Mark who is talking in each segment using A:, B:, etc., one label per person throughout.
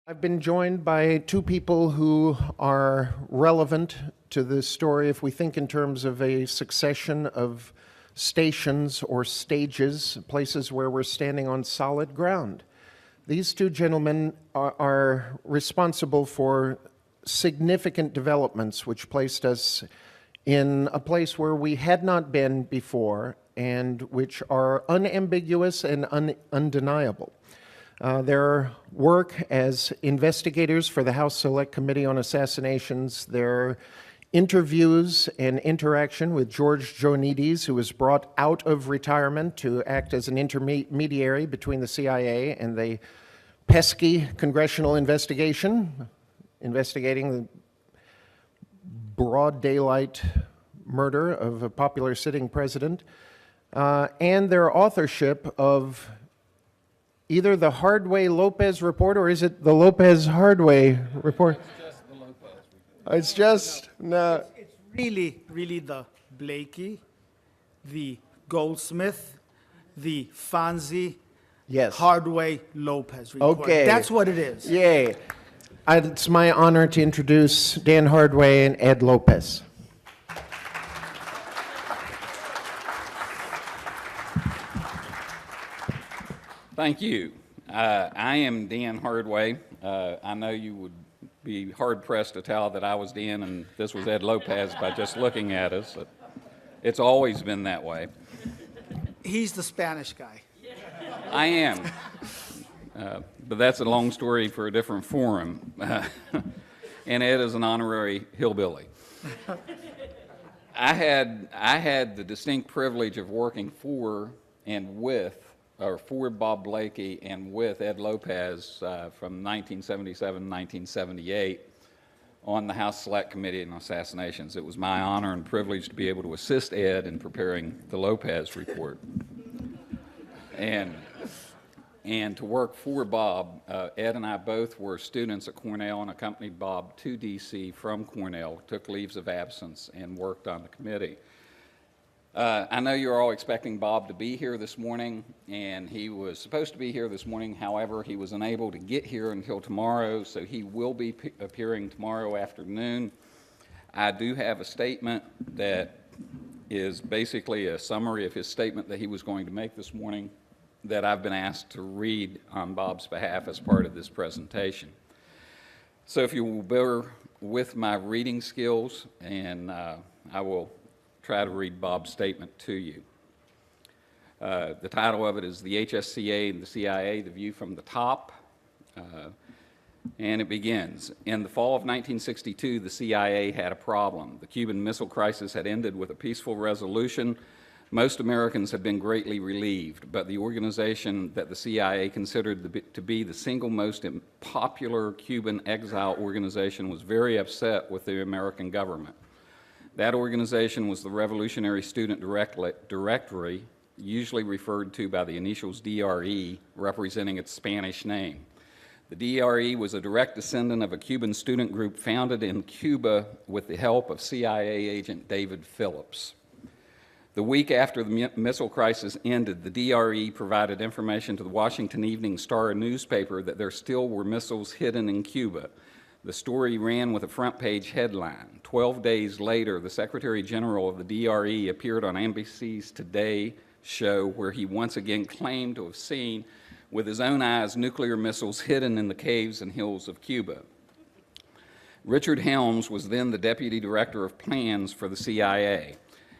A: I've been joined by two people who are relevant to this story if we think in terms of a succession of stations or stages, places where we're standing on solid ground. These two gentlemen are responsible for significant developments which placed us in a place where we had not been before and which are unambiguous and undeniable. Their work as investigators for the House Select Committee on Assassinations, their interviews and interaction with George Joannides, who was brought out of retirement to act as an intermediary between the CIA and the pesky congressional investigation, investigating the broad daylight murder of a popular sitting president, and their authorship of either the Hardway-Lopez report, or is it the Lopez-Hardway report?
B: It's just the Lopez report.
A: It's just, no.
C: It's really the Blakey, the Goldsmith, the Fonzie,
A: Yes.
C: Hardway, Lopez report.
A: Okay.
C: That's what it is.
A: Yay. It's my honor to introduce Dan Hardway and Ed Lopez.
B: Thank you. I am Dan Hardway. I know you would be hard-pressed to tell that I was Dan and this was Ed Lopez by just looking at us. It's always been that way.
C: He's the Spanish guy.
B: I am. But that's a long story for a different forum. And Ed is an honorary hillbilly. I had the distinct privilege of working for Bob Blakey and with Ed Lopez from 1977 to 1978 on the House Select Committee on Assassinations. It was my honor and privilege to be able to assist Ed in preparing the Lopez report. And to work for Bob, Ed and I both were students at Cornell and accompanied Bob to D.C. from Cornell, took leaves of absence, and worked on the committee. I know you're all expecting Bob to be here this morning, and he was supposed to be here this morning. However, he was unable to get here until tomorrow, so he will be appearing tomorrow afternoon. I do have a statement that is basically a summary of his statement that he was going to make this morning that I've been asked to read on Bob's behalf as part of this presentation. So if you will bear with my reading skills, and I will try to read Bob's statement to you. The title of it is The HSCA and the CIA, The View from the Top. And it begins, in the fall of 1962, the CIA had a problem. The Cuban Missile Crisis had ended with a peaceful resolution. Most Americans had been greatly relieved, but the organization that the CIA considered to be the single most popular Cuban exile organization was very upset with the American government. That organization was the Revolutionary Student Directory, usually referred to by the initials DRE, representing its Spanish name. The DRE was a direct descendant of a Cuban student group founded in Cuba with the help of CIA agent David Phillips. The week after the missile crisis ended, the DRE provided information to the Washington Evening Star newspaper that there still were missiles hidden in Cuba. The story ran with a front-page headline. 12 days later, the Secretary General of the DRE appeared on NBC's Today show where he once again claimed to have seen with his own eyes nuclear missiles hidden in the caves and hills of Cuba. Richard Helms was then the Deputy Director of Plans for the CIA.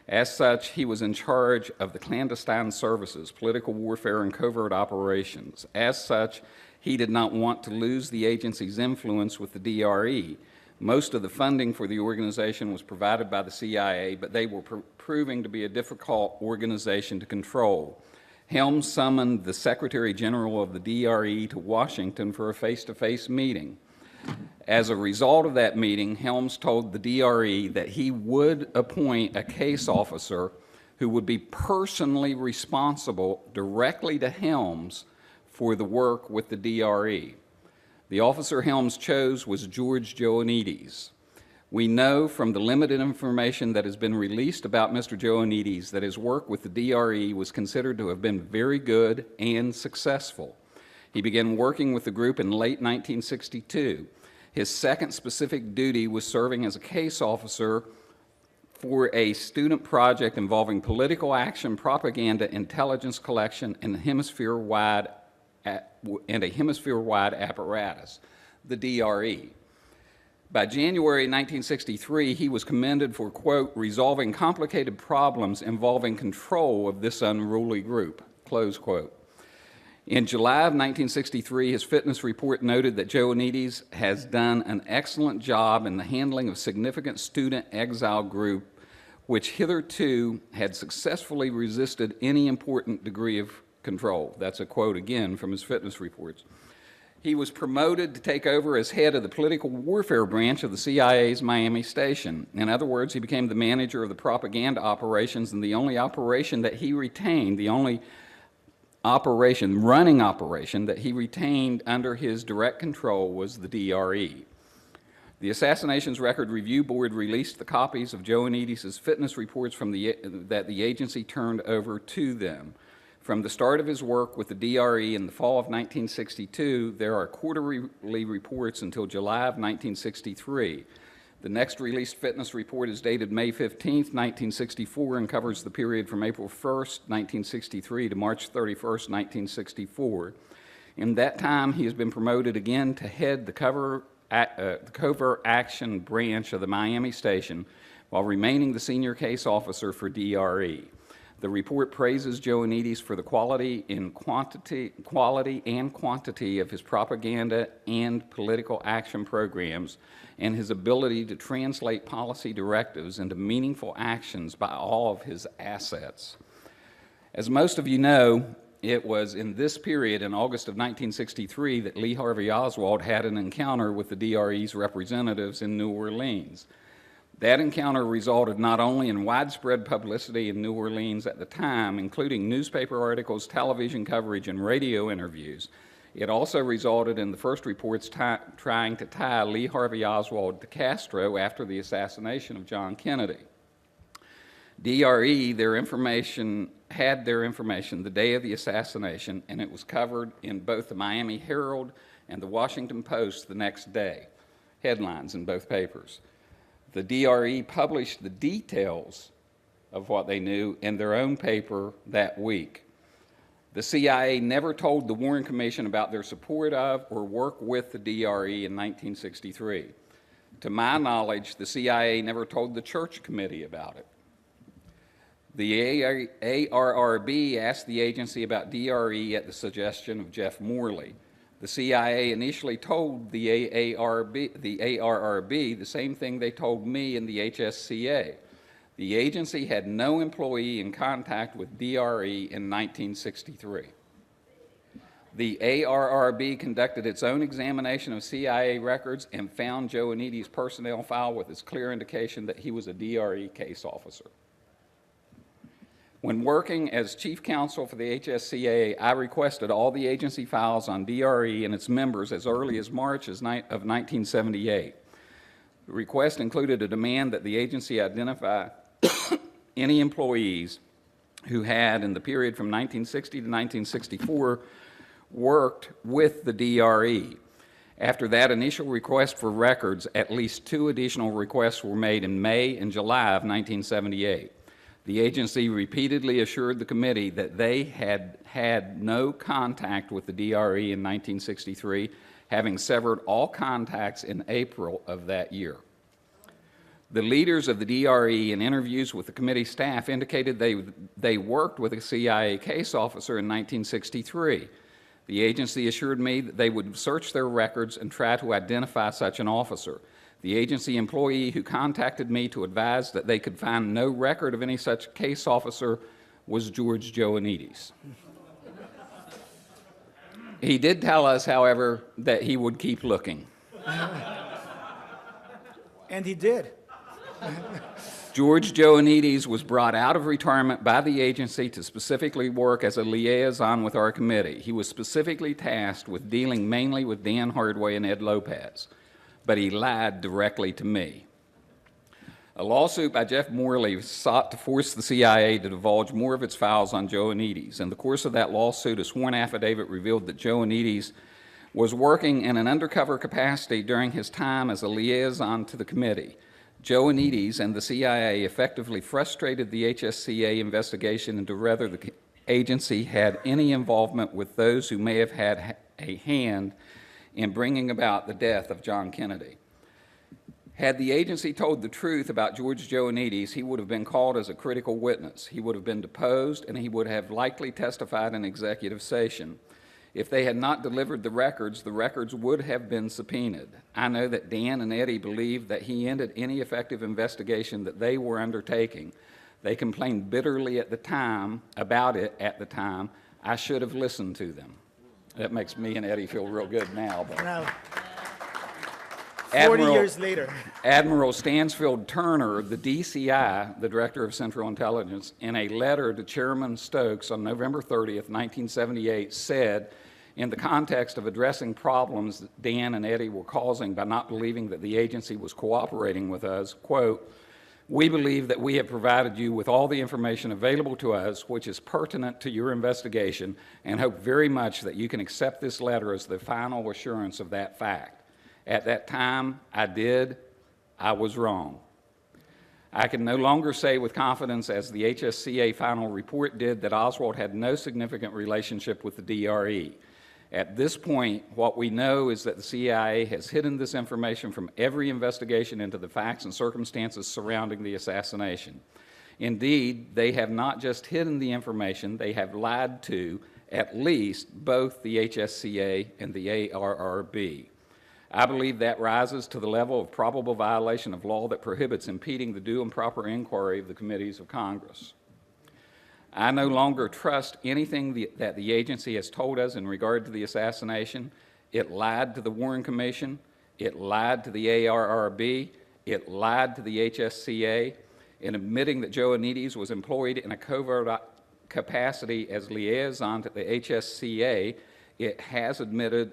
B: As such, he was in charge of the clandestine services, political warfare, and covert operations. As such, he did not want to lose the agency's influence with the DRE. Most of the funding for the organization was provided by the CIA, but they were proving to be a difficult organization to control. Helms summoned the Secretary General of the DRE to Washington for a face-to-face meeting. As a result of that meeting, Helms told the DRE that he would appoint a case officer who would be personally responsible directly to Helms for the work with the DRE. The officer Helms chose was George Joannides. We know from the limited information that has been released about Mr. Joannides that his work with the DRE was considered to have been very good and successful. He began working with the group in late 1962. His second specific duty was serving as a case officer for a student project involving political action, propaganda, intelligence collection, and a hemisphere-wide apparatus, the DRE. By January 1963, he was commended for, quote, resolving complicated problems involving control of this unruly group, close quote. In July of 1963, his fitness report noted that Joannides has done an excellent job in the handling of significant student exile group, which hitherto had successfully resisted any important degree of control. That's a quote again from his fitness reports. He was promoted to take over as head of the political warfare branch of the CIA's Miami station. In other words, he became the manager of the propaganda operations, and the only operation that he retained, the only running operation that he retained under his direct control was the DRE. The Assassinations Record Review Board released the copies of Joannides' fitness reports that the agency turned over to them. From the start of his work with the DRE in the fall of 1962, there are quarterly reports until July of 1963. The next released fitness report is dated May 15, 1964, and covers the period from April 1, 1963 to March 31, 1964. In that time, he has been promoted again to head the covert action branch of the Miami station while remaining the senior case officer for DRE. The report praises Joannides for the quality and quantity of his propaganda and political action programs and his ability to translate policy directives into meaningful actions by all of his assets. As most of you know, it was in this period, in August of 1963, that Lee Harvey Oswald had an encounter with the DRE's representatives in New Orleans. That encounter resulted not only in widespread publicity in New Orleans at the time, including newspaper articles, television coverage, and radio interviews. It also resulted in the first reports trying to tie Lee Harvey Oswald to Castro after the assassination of John Kennedy. DRE had their information the day of the assassination, and it was covered in both the Miami Herald and the Washington Post the next day, headlines in both papers. The DRE published the details of what they knew in their own paper that week. The CIA never told the Warren Commission about their support of or work with the DRE in 1963. To my knowledge, the CIA never told the Church Committee about it. The ARRB asked the agency about DRE at the suggestion of Jeff Morley. The CIA initially told the ARRB the same thing they told me in the HSCA. The agency had no employee in contact with DRE in 1963. The ARRB conducted its own examination of CIA records and found Joannides' personnel file with its clear indication that he was a DRE case officer. When working as chief counsel for the HSCA, I requested all the agency files on DRE and its members as early as March of 1978. The request included a demand that the agency identify any employees who had, in the period from 1960 to 1964, worked with the DRE. After that initial request for records, at least 2 additional requests were made in May and July of 1978. The agency repeatedly assured the committee that they had had no contact with the DRE in 1963, having severed all contacts in April of that year. The leaders of the DRE in interviews with the committee staff indicated they worked with a CIA case officer in 1963. The agency assured me that they would search their records and try to identify such an officer. The agency employee who contacted me to advise that they could find no record of any such case officer was George Joannides. He did tell us, however, that he would keep looking.
C: And he did.
B: George Joannides was brought out of retirement by the agency to specifically work as a liaison with our committee. He was specifically tasked with dealing mainly with Dan Hardway and Ed Lopez, but he lied directly to me. A lawsuit by Jeff Morley sought to force the CIA to divulge more of its files on Joannides. In the course of that lawsuit, a sworn affidavit revealed that Joannides was working in an undercover capacity during his time as a liaison to the committee. Joannides and the CIA effectively frustrated the HSCA investigation into whether the agency had any involvement with those who may have had a hand in bringing about the death of John Kennedy. Had the agency told the truth about George Joannides, he would have been called as a critical witness. He would have been deposed, and he would have likely testified in executive session. If they had not delivered the records would have been subpoenaed. I know that Dan and Eddie believed that he ended any effective investigation that they were undertaking. They complained bitterly at the time, about it at the time. I should have listened to them. That makes me and Eddie feel real good now. But
C: Now, 40 years later.
B: Admiral Stansfield Turner, the DCI, the Director of Central Intelligence, in a letter to Chairman Stokes on November 30th, 1978, said, in the context of addressing problems that Dan and Eddie were causing by not believing that the agency was cooperating with us, quote, "We believe that we have provided you with all the information available to us which is pertinent to your investigation and hope very much that you can accept this letter as the final assurance of that fact. At that time, I was wrong. I can no longer say with confidence, as the HSCA final report did, that Oswald had no significant relationship with the DRE. At this point, what we know is that the CIA has hidden this information from every investigation into the facts and circumstances surrounding the assassination. Indeed, they have not just hidden the information, they have lied to at least both the HSCA and the ARRB. I believe that rises to the level of probable violation of law that prohibits impeding the due and proper inquiry of the committees of Congress. I no longer trust anything that the agency has told us in regard to the assassination. It lied to the Warren Commission. It lied to the ARRB. It lied to the HSCA. In admitting that Joannides was employed in a covert capacity as liaison to the HSCA, it has admitted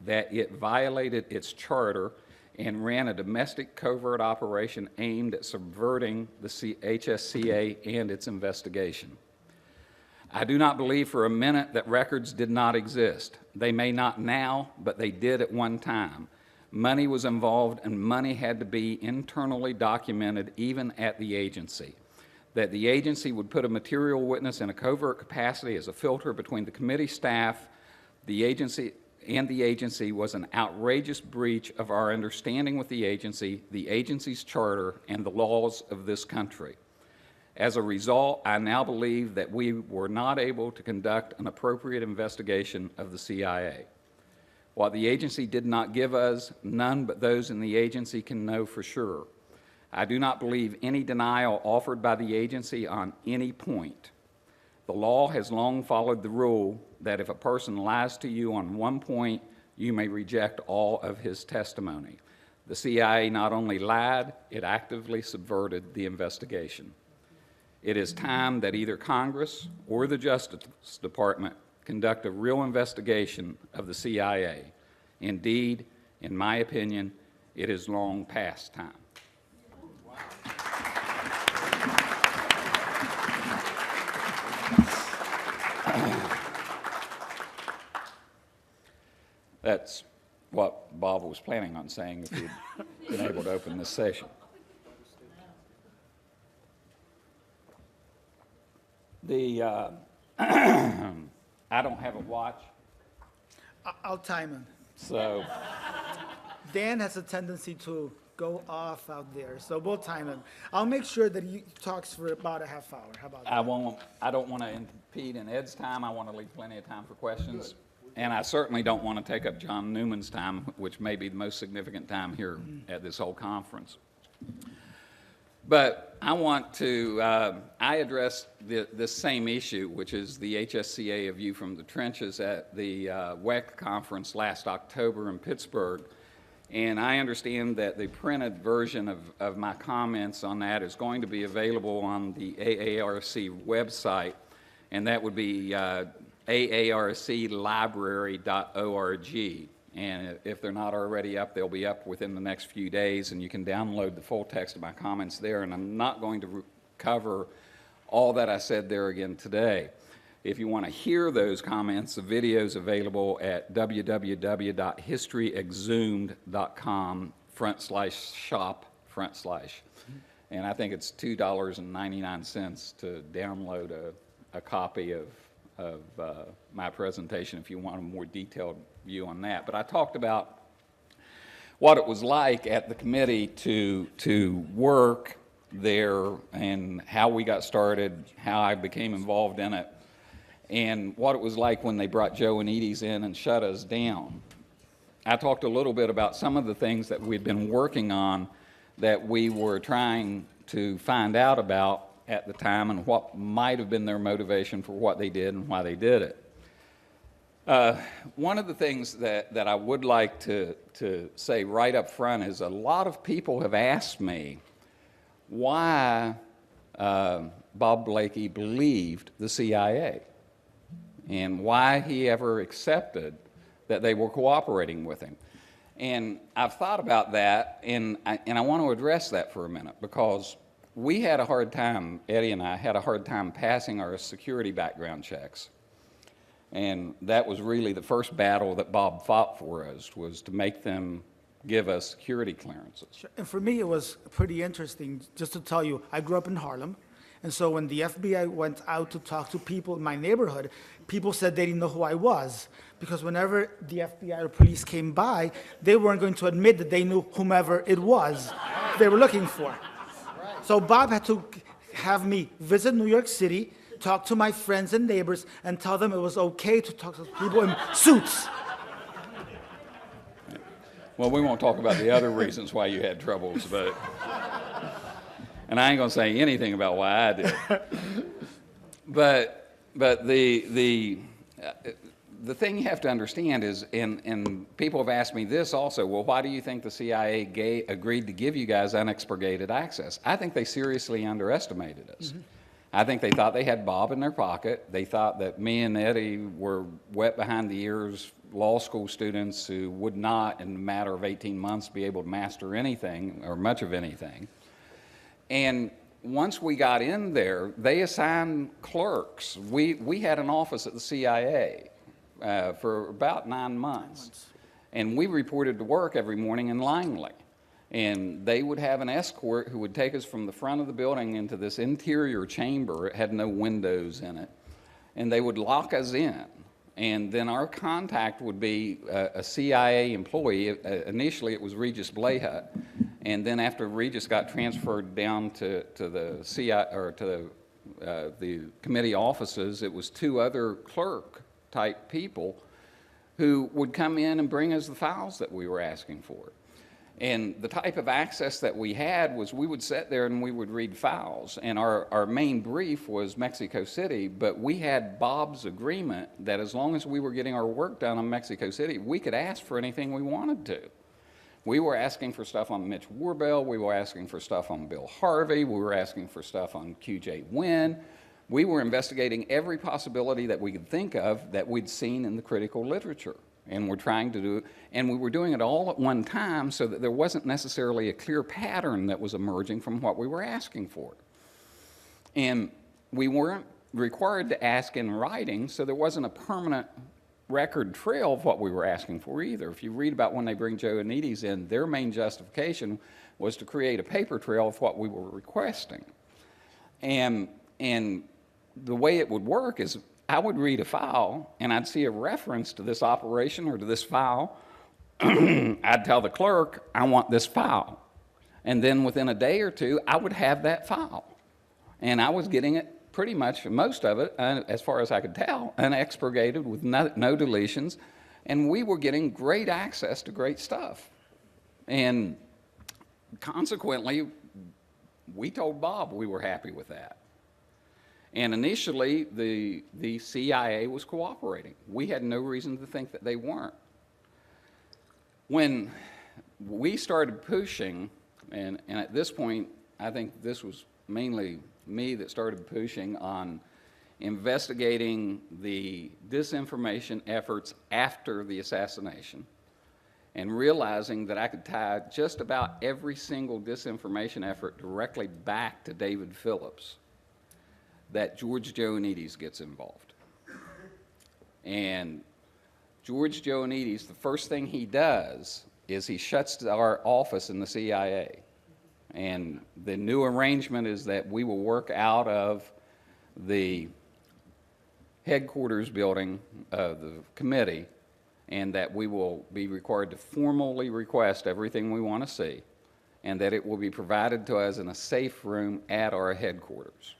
B: that it violated its charter and ran a domestic covert operation aimed at subverting the HSCA and its investigation. I do not believe for a minute that records did not exist. They may not now, but they did at one time. Money was involved, and money had to be internally documented even at the agency. That the agency would put a material witness in a covert capacity as a filter between the committee staff, the agency was an outrageous breach of our understanding with the agency's charter, and the laws of this country. As a result, I now believe that we were not able to conduct an appropriate investigation of the CIA. What the agency did not give us, none but those in the agency can know for sure. I do not believe any denial offered by the agency on any point. The law has long followed the rule that if a person lies to you on one point, you may reject all of his testimony. The CIA not only lied, it actively subverted the investigation. It is time that either Congress or the Justice Department conduct a real investigation of the CIA. Indeed, in my opinion, it is long past time. That's what Bob was planning on saying if he'd been able to open this session. I don't have a watch,
C: I'll time him.
B: so
C: Dan has a tendency to go off out there, so we'll time him. I'll make sure that he talks for about a half hour. How about that?
B: I don't want to impede in Ed's time. I want to leave plenty of time for questions. And I certainly don't want to take up John Newman's time, which may be the most significant time here at this whole conference. But I want to, I addressed this same issue, which is the HSCA View from the Trenches at the WEC conference last October in Pittsburgh. And I understand that the printed version of my comments on that is going to be available on the AARC website, and that would be aarclibrary.org. and if they're not already up, they'll be up within the next few days, and you can download the full text of my comments there, and I'm not going to cover all that I said there again today. If you want to hear those comments, the video's available at www.historyexhumed.com/shop/. And I think it's $2.99 to download a copy of my presentation if you want a more detailed view on that. But I talked about what it was like at the committee to work there and how we got started, how I became involved in it, and what it was like when they brought Joannides in and shut us down. I talked a little bit about some of the things that we'd been working on that we were trying to find out about at the time and what might have been their motivation for what they did and why they did it. One of the things that I would like to say right up front is a lot of people have asked me why Bob Blakey believed the CIA and why he ever accepted that they were cooperating with him. And I've thought about that, and I want to address that for a minute, because we had a hard time, Eddie and I had a hard time passing our security background checks. And that was really the first battle that Bob fought for us, was to make them give us security clearances.
C: Sure. And for me, it was pretty interesting. Just to tell you, I grew up in Harlem. And so when the FBI went out to talk to people in my neighborhood, people said they didn't know who I was. Because whenever the FBI or police came by, they weren't going to admit that they knew whomever it was they were looking for. So Bob had to have me visit New York City, talk to my friends and neighbors, and tell them it was okay to talk to people in suits.
B: Well, we won't talk about the other reasons why you had troubles, but, and I ain't gonna say anything about why I did. But the thing you have to understand is, and people have asked me this also, well, why do you think the CIA agreed to give you guys unexpurgated access? I think they seriously underestimated us. Mm-hmm. I think they thought they had Bob in their pocket. They thought that me and Eddie were wet behind the ears law school students who would not, in a matter of 18 months, be able to master anything or much of anything. And once we got in there, they assigned clerks. We had an office at the CIA for about 9 months. And we reported to work every morning in Langley. And they would have an escort who would take us from the front of the building into this interior chamber. It had no windows in it. And they would lock us in. And then our contact would be a CIA employee. Initially, it was Regis Blayhut. And then after Regis got transferred down to the CIA, or to the committee offices, it was 2 other clerk-type people who would come in and bring us the files that we were asking for. And the type of access that we had was we would sit there and we would read files. And our main brief was Mexico City, but we had Bob's agreement that as long as we were getting our work done on Mexico City, we could ask for anything we wanted to. We were asking for stuff on Mitch Warbell. We were asking for stuff on Bill Harvey. We were asking for stuff on QJ Wynn. We were investigating every possibility that we could think of that we'd seen in the critical literature. And we're trying to do, and we were doing it all at one time so that there wasn't necessarily a clear pattern that was emerging from what we were asking for. And we weren't required to ask in writing, so there wasn't a permanent record trail of what we were asking for either. If you read about when they bring Joannides in, their main justification was to create a paper trail of what we were requesting. And the way it would work is I would read a file and I'd see a reference to this operation or to this file. I'd tell the clerk, I want this file. And then within a day or two, I would have that file. And I was getting it pretty much, most of it, as far as I could tell, unexpurgated with no deletions. And we were getting great access to great stuff. And consequently, we told Bob we were happy with that. And initially, the CIA was cooperating. We had no reason to think that they weren't. When we started pushing, and at this point, I think this was mainly me that started pushing on investigating the disinformation efforts after the assassination, and realizing that I could tie just about every single disinformation effort directly back to David Phillips, that George Joannides gets involved. And George Joannides, the first thing he does is he shuts our office in the CIA. And the new arrangement is that we will work out of the headquarters building of the committee, and that we will be required to formally request everything we want to see, and that it will be provided to us in a safe room at our headquarters.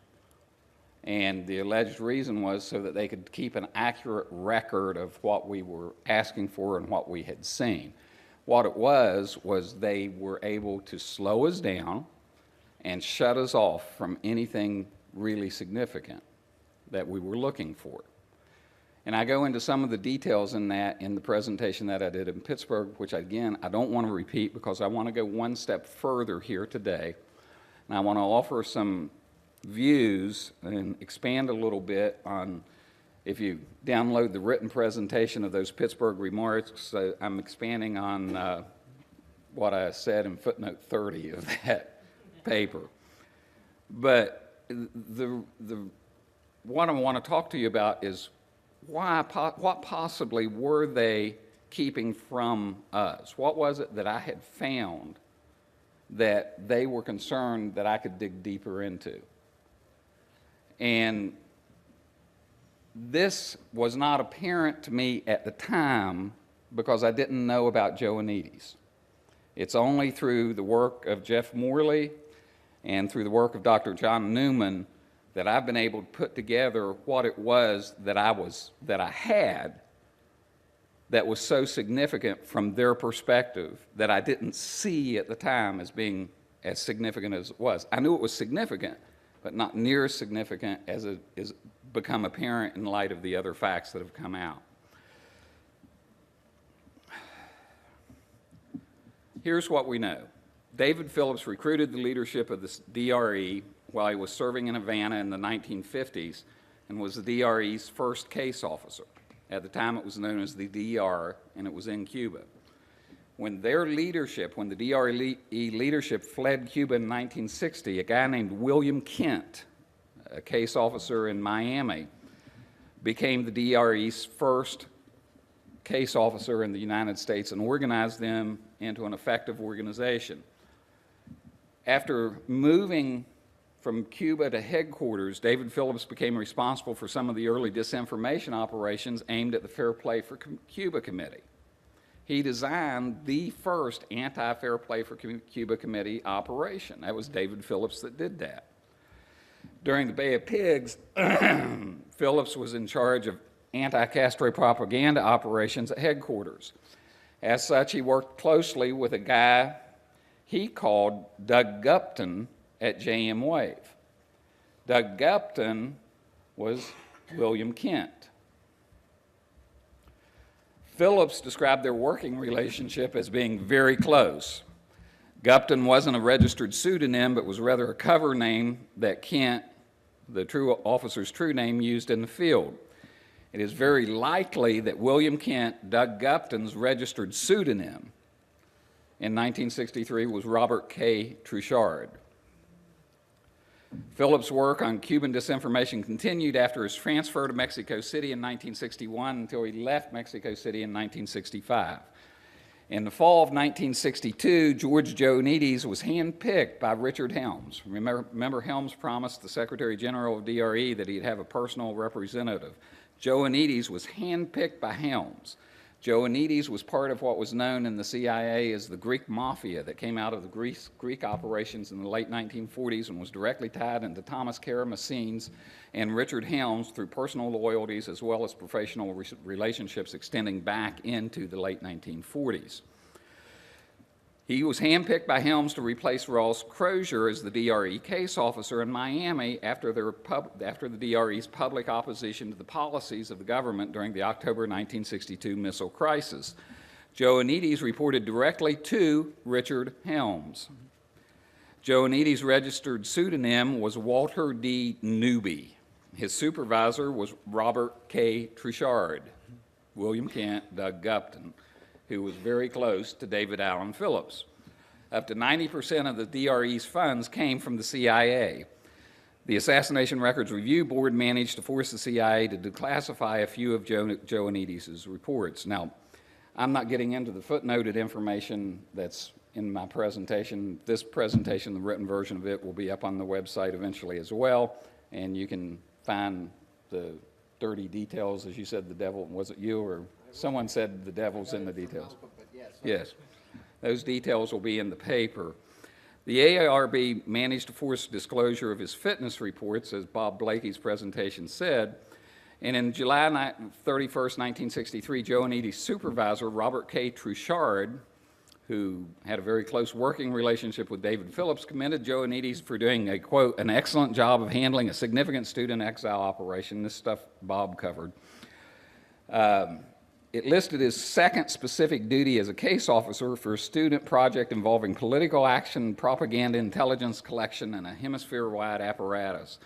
B: And the alleged reason was so that they could keep an accurate record of what we were asking for and what we had seen. What it was they were able to slow us down and shut us off from anything really significant that we were looking for. And I go into some of the details in that in the presentation that I did in Pittsburgh, which again, I don't want to repeat because I want to go one step further here today. And I want to offer some views and expand a little bit on, if you download the written presentation of those Pittsburgh remarks, I'm expanding on what I said in footnote 30 of that paper. But what I want to talk to you about is what possibly were they keeping from us? What was it that I had found that they were concerned that I could dig deeper into? And this was not apparent to me at the time because I didn't know about Joannides. It's only through the work of Jeff Morley and through the work of Dr. John Newman that I've been able to put together what it was that I had that was so significant from their perspective that I didn't see at the time as being as significant as it was. I knew it was significant, but not near as significant as it is become apparent in light of the other facts that have come out. Here's what we know. David Phillips recruited the leadership of the DRE while he was serving in Havana in the 1950s and was the DRE's first case officer. At the time it was known as the DR, and it was in Cuba. When their leadership, when the DRE leadership fled Cuba in 1960, a guy named William Kent, a case officer in Miami, became the DRE's first case officer in the United States and organized them into an effective organization. After moving from Cuba to headquarters, David Phillips became responsible for some of the early disinformation operations aimed at the Fair Play for Cuba Committee. He designed the first anti-Fair Play for Cuba Committee operation. That was David Phillips that did that. During the Bay of Pigs, Phillips was in charge of anti-Castro propaganda operations at headquarters. As such, he worked closely with a guy he called Doug Gupton at JM Wave. Doug Gupton was William Kent. Phillips described their working relationship as being very close. Gupton wasn't a registered pseudonym, but was rather a cover name that Kent, the true officer's true name, used in the field. It is very likely that William Kent, Doug Gupton's registered pseudonym in 1963 was Robert K. Truchard. Phillips' work on Cuban disinformation continued after his transfer to Mexico City in 1961 until he left Mexico City in 1965. In the fall of 1962, George Joannides was handpicked by Richard Helms. Remember Helms promised the Secretary General of DRE that he'd have a personal representative. Joannides was handpicked by Helms. Joannides was part of what was known in the CIA as the Greek Mafia that came out of the Greek operations in the late 1940s and was directly tied into Thomas Karamessine's and Richard Helms through personal loyalties as well as professional relationships extending back into the late 1940s. He was handpicked by Helms to replace Ross Crozier as the DRE case officer in Miami after the DRE's public opposition to the policies of the government during the October 1962 missile crisis. Joannides reported directly to Richard Helms. Joannides' registered pseudonym was Walter D. Newby. His supervisor was Robert K. Truchard, William Kent, Doug Gupton. who was very close to David Allen Phillips. Up to 90% of the DRE's funds came from the CIA. The Assassination Records Review Board managed to force the CIA to declassify a few of Joannides' reports. Now, I'm not getting into the footnoted information that's in my presentation. This presentation, the written version of it, will be up on the website eventually as well, and you can find the dirty details. As you said, the devil, was it you or someone said the devil's in the details? Yes. Those details will be in the paper. The AARB managed to force disclosure of his fitness reports, as Bob Blakey's presentation said, and in July 31st, 1963, Joannides' supervisor, Robert K. Truchard, who had a very close working relationship with David Phillips, commended Joannides for doing a, quote, an excellent job of handling a significant student exile operation. This stuff Bob covered. It listed his second specific duty as a case officer for a student project involving political action, propaganda, intelligence collection, and a hemisphere-wide apparatus.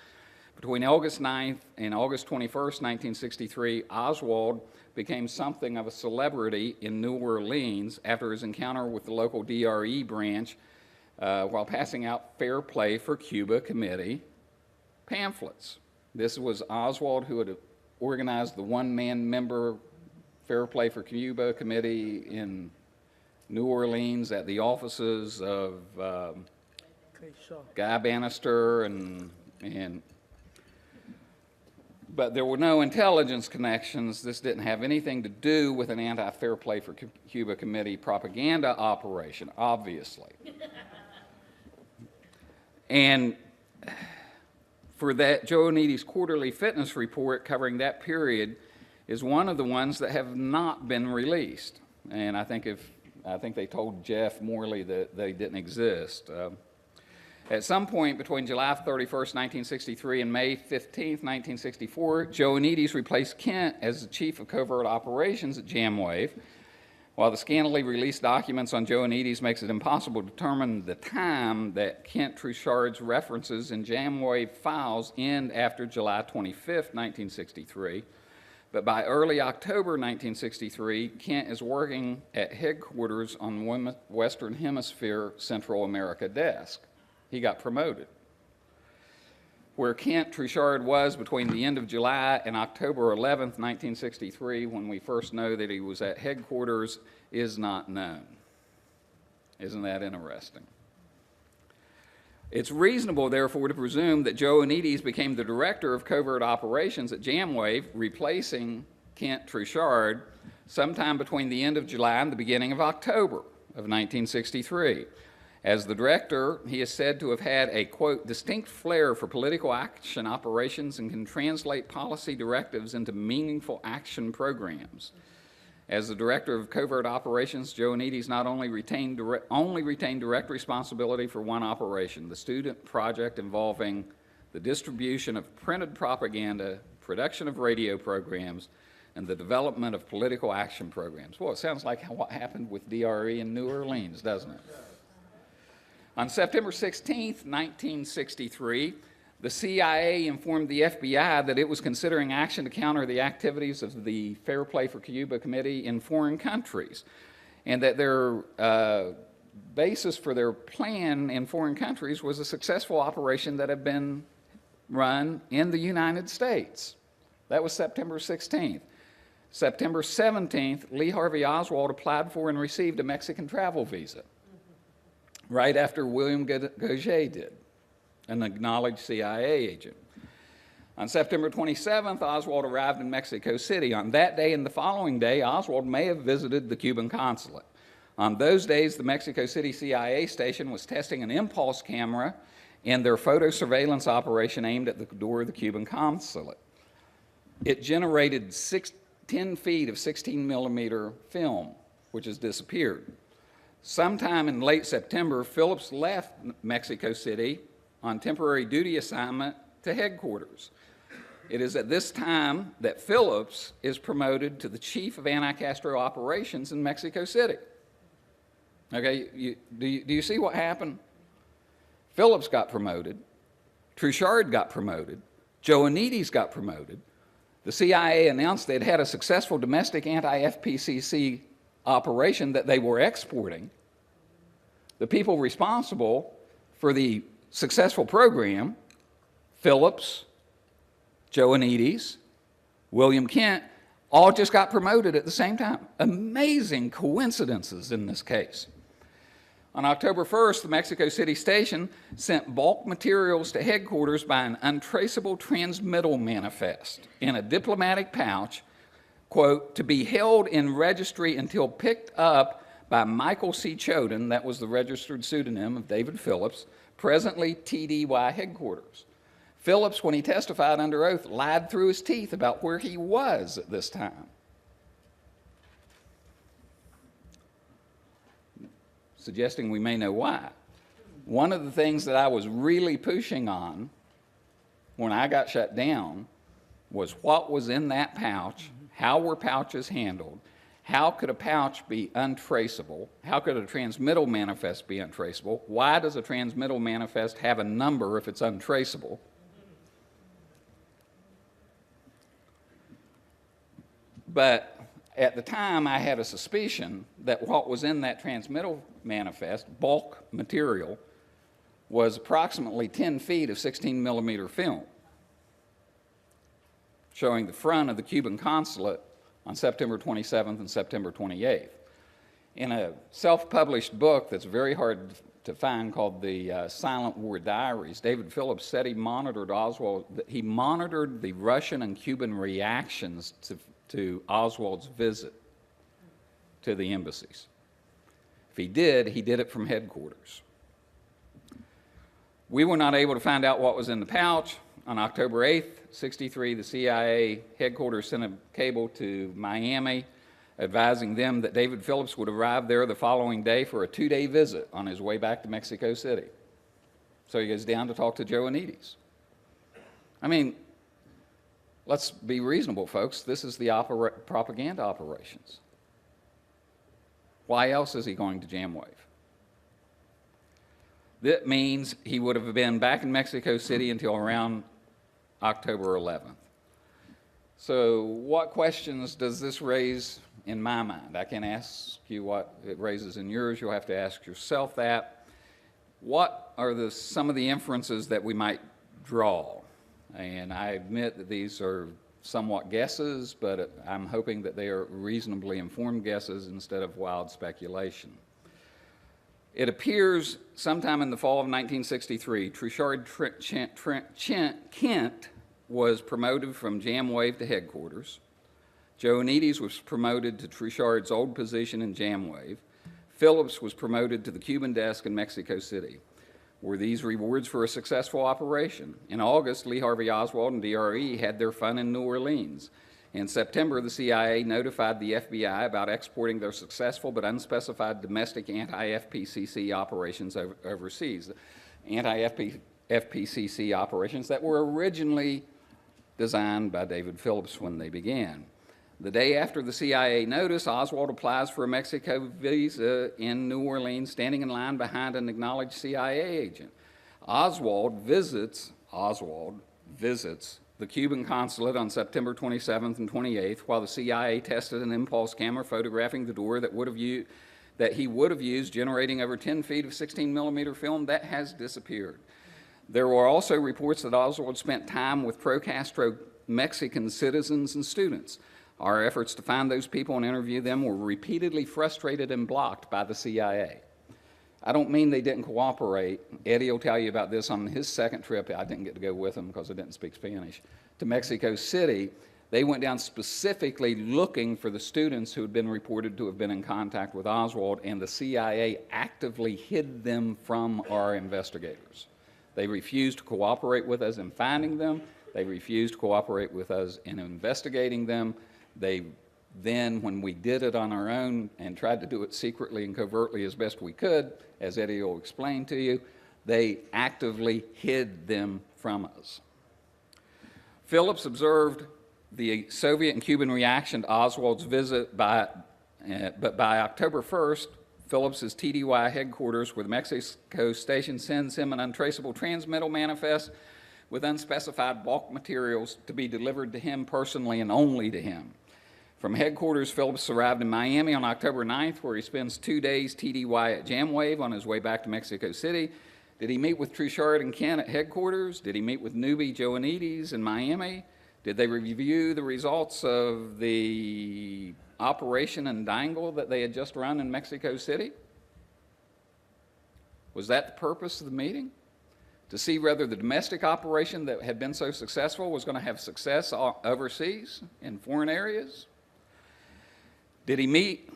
B: Between August 9th and August 21st, 1963, Oswald became something of a celebrity in New Orleans after his encounter with the local DRE branch while passing out Fair Play for Cuba Committee pamphlets. This was Oswald who had organized the one-man member Fair Play for Cuba Committee in New Orleans at the offices of Guy Bannister but there were no intelligence connections. This didn't have anything to do with an anti-Fair Play for Cuba Committee propaganda operation, obviously. And for that, Joannides' quarterly fitness report covering that period is one of the ones that have not been released. And I think they told Jeff Morley that they didn't exist. At some point between July 31st, 1963 and May 15th, 1964, Joannides replaced Kent as the chief of covert operations at Jamwave. While the scantily released documents on Joannides makes it impossible to determine the time that Kent Truchard's references in Jamwave files end after July 25th, 1963. But by early October 1963, Kent is working at headquarters on Western Hemisphere Central America desk. He got promoted. Where Kent Truchard was between the end of July and October 11th, 1963, when we first know that he was at headquarters, is not known. Isn't that interesting? It's reasonable, therefore, to presume that Joannides became the director of covert operations at Jamwave, replacing Kent Truchard sometime between the end of July and the beginning of October of 1963. As the director, he is said to have had a, quote, distinct flair for political action operations and can translate policy directives into meaningful action programs. As the director of covert operations, Joannides not only retained direct responsibility for one operation, the student project involving the distribution of printed propaganda, production of radio programs, and the development of political action programs. Well, it sounds like what happened with DRE in New Orleans, doesn't it? On September 16th, 1963, the CIA informed the FBI that it was considering action to counter the activities of the Fair Play for Cuba Committee in foreign countries, and that their basis for their plan in foreign countries was a successful operation that had been run in the United States. That was September 16th. September 17th, Lee Harvey Oswald applied for and received a Mexican travel visa, right after William Gauget did, an acknowledged CIA agent. On September 27th, Oswald arrived in Mexico City. On that day and the following day, Oswald may have visited the Cuban consulate. On those days, the Mexico City CIA station was testing an impulse camera in their photo surveillance operation aimed at the door of the Cuban consulate. It generated 10 feet of 16 millimeter film, which has disappeared. Sometime in late September, Phillips left Mexico City on temporary duty assignment to headquarters. It is at this time that Phillips is promoted to the chief of anti-Castro operations in Mexico City. Okay, do you see what happened? Phillips got promoted, Truchard got promoted, Joannides got promoted. The CIA announced they'd had a successful domestic anti-FPCC operation that they were exporting, the people responsible for the successful program, Phillips, Joannides, William Kent, all just got promoted at the same time. Amazing coincidences in this case. On October 1st, the Mexico City station sent bulk materials to headquarters by an untraceable transmittal manifest in a diplomatic pouch, quote, to be held in registry until picked up by Michael C. Choden, that was the registered pseudonym of David Phillips, presently TDY headquarters. Phillips, when he testified under oath, lied through his teeth about where he was at this time. Suggesting we may know why. One of the things that I was really pushing on when I got shut down was what was in that pouch, how were pouches handled, how could a pouch be untraceable, how could a transmittal manifest be untraceable, why does a transmittal manifest have a number if it's untraceable? But at the time, I had a suspicion that what was in that transmittal manifest, bulk material, was approximately 10 feet of 16 millimeter film, showing the front of the Cuban consulate on September 27th and September 28th. In a self-published book that's very hard to find called the Silent War Diaries, David Phillips said he monitored the Russian and Cuban reactions to Oswald's visit to the embassies. If he did it from headquarters. We were not able to find out what was in the pouch. On October 8th, 1963, the CIA headquarters sent a cable to Miami advising them that David Phillips would arrive there the following day for a 2-day visit on his way back to Mexico City. So he goes down to talk to Joannides. I mean, let's be reasonable, folks. This is the propaganda operations. Why else is he going to Jamwave? That means he would have been back in Mexico City until around October 11th. So what questions does this raise in my mind? I can't ask you what it raises in yours. You'll have to ask yourself that. What are some of the inferences that we might draw? And I admit that these are somewhat guesses, but I'm hoping that they are reasonably informed guesses instead of wild speculation. It appears sometime in the fall of 1963, Truchard Kent was promoted from Jamwave to headquarters. Joannides was promoted to Truchard's old position in Jamwave. Phillips was promoted to the Cuban desk in Mexico City. Were these rewards for a successful operation? In August, Lee Harvey Oswald and DRE had their fun in New Orleans. In September, the CIA notified the FBI about exporting their successful but unspecified domestic anti-FPCC operations overseas. Anti-FPCC operations that were originally designed by David Phillips when they began. The day after the CIA notice, Oswald applies for a Mexico visa in New Orleans, standing in line behind an acknowledged CIA agent. Oswald visits the Cuban consulate on September 27th and 28th, while the CIA tested an impulse camera photographing the door that he would have used, generating over 10 feet of 16 millimeter film that has disappeared. There were also reports that Oswald spent time with pro-Castro Mexican citizens and students. Our efforts to find those people and interview them were repeatedly frustrated and blocked by the CIA. I don't mean they didn't cooperate. Eddie will tell you about this on his second trip. I didn't get to go with him because I didn't speak Spanish. To Mexico City, they went down specifically looking for the students who had been reported to have been in contact with Oswald, and the CIA actively hid them from our investigators. They refused to cooperate with us in finding them. They refused to cooperate with us in investigating them. They then, when we did it on our own and tried to do it secretly and covertly as best we could, as Eddie will explain to you, they actively hid them from us. Phillips observed the Soviet and Cuban reaction to Oswald's visit, but by October 1st, Phillips's TDY headquarters with Mexico Station sends him an untraceable transmittal manifest with unspecified bulk materials to be delivered to him personally and only to him. From headquarters, Phillips arrived in Miami on October 9th, where he spends 2 days TDY at Jamwave on his way back to Mexico City. Did he meet with Truchard and Kent at headquarters? Did he meet with newbie Joannides in Miami? Did they review the results of the operation and dangle that they had just run in Mexico City? Was that the purpose of the meeting? To see whether the domestic operation that had been so successful was going to have success overseas in foreign areas? Did he meet?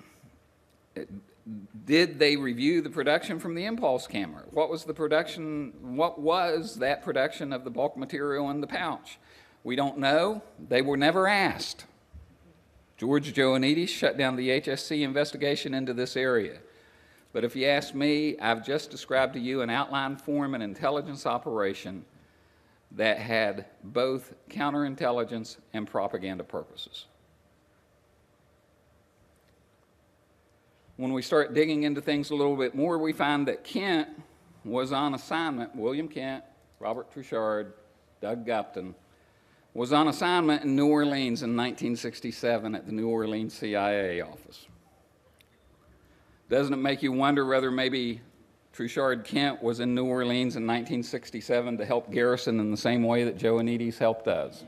B: Did they review the production from the impulse camera? What was the production? What was that production of the bulk material in the pouch? We don't know. They were never asked. George Joannides shut down the HSC investigation into this area. But if you ask me, I've just described to you an outline form and intelligence operation that had both counterintelligence and propaganda purposes. When we start digging into things a little bit more, we find that Kent was on assignment. William Kent, Robert Truchard, Doug Gupton, was on assignment in New Orleans in 1967 at the New Orleans CIA office. Doesn't it make you wonder whether maybe Truchard Kent was in New Orleans in 1967 to help Garrison in the same way that Joannides helped us?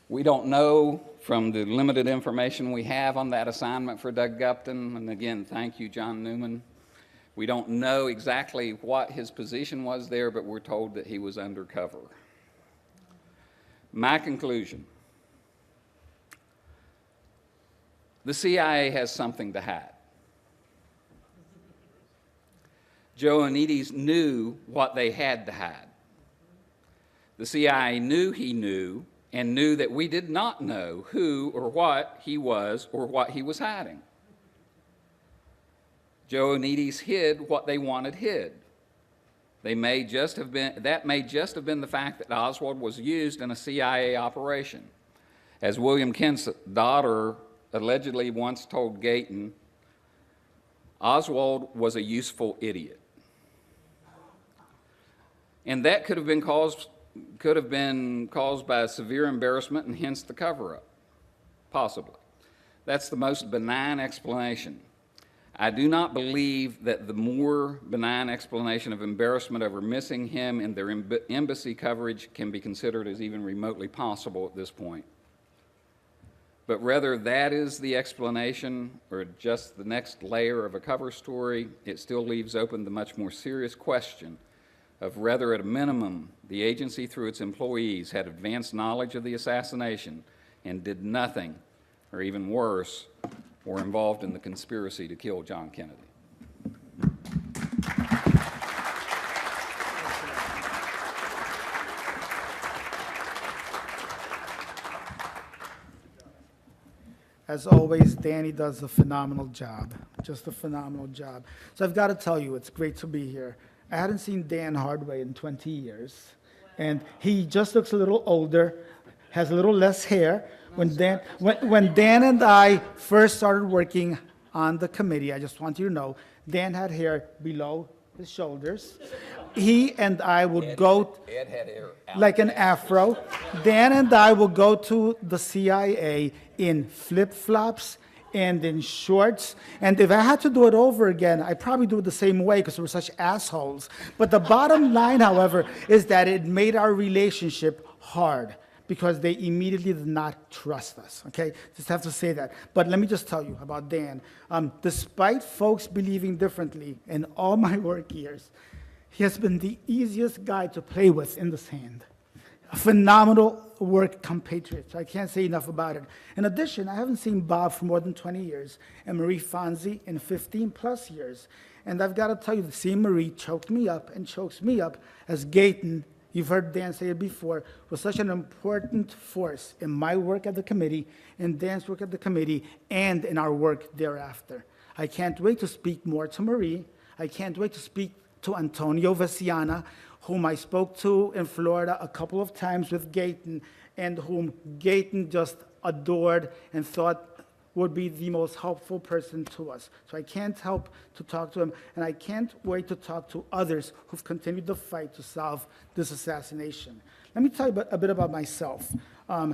B: We don't know from the limited information we have on that assignment for Doug Gupton, and again, thank you, John Newman. We don't know exactly what his position was there, but we're told that he was undercover. My conclusion: the CIA has something to hide. Joannides knew what they had to hide. The CIA knew he knew, and knew that we did not know who or what he was or what he was hiding. Joannides hid what they wanted hid. That may just have been the fact that Oswald was used in a CIA operation. As William Kent's daughter allegedly once told Gayton, Oswald was a useful idiot. And that could have been caused by severe embarrassment and hence the cover-up, possibly. That's the most benign explanation. I do not believe that the more benign explanation of embarrassment over missing him in their embassy coverage can be considered as even remotely possible at this point. But whether that is the explanation or just the next layer of a cover story, it still leaves open the much more serious question of whether, at a minimum, the agency through its employees had advanced knowledge of the assassination and did nothing, or even worse, were involved in the conspiracy to kill John Kennedy.
C: As always, Danny does a phenomenal job, just a phenomenal job. So I've got to tell you, it's great to be here. I hadn't seen Dan Hardway in 20 years, and he just looks a little older, has a little less hair. When Dan and I first started working on the committee, I just want you to know, Dan had hair below his shoulders. He and I would go
B: Ed had hair
C: like an afro. Dan and I would go to the CIA in flip-flops and in shorts. And if I had to do it over again, I'd probably do it the same way because we're such assholes. But the bottom line, however, is that it made our relationship hard because they immediately did not trust us, okay? Just have to say that. But let me just tell you about Dan. Despite folks believing differently in all my work years, he has been the easiest guy to play with in this hand. A phenomenal work compatriot. I can't say enough about it. In addition, I haven't seen Bob for more than 20 years, and Marie Fonzie in 15 plus years. And I've got to tell you, seeing Marie choked me up and chokes me up as Gayton, you've heard Dan say it before, was such an important force in my work at the committee, in Dan's work at the committee, and in our work thereafter. I can't wait to speak more to Marie. I can't wait to speak to Antonio Veciana, whom I spoke to in Florida a couple of times with Gayton, and whom Gayton just adored and thought would be the most helpful person to us. So I can't help to talk to him, and I can't wait to talk to others who've continued the fight to solve this assassination. Let me tell you a bit about myself.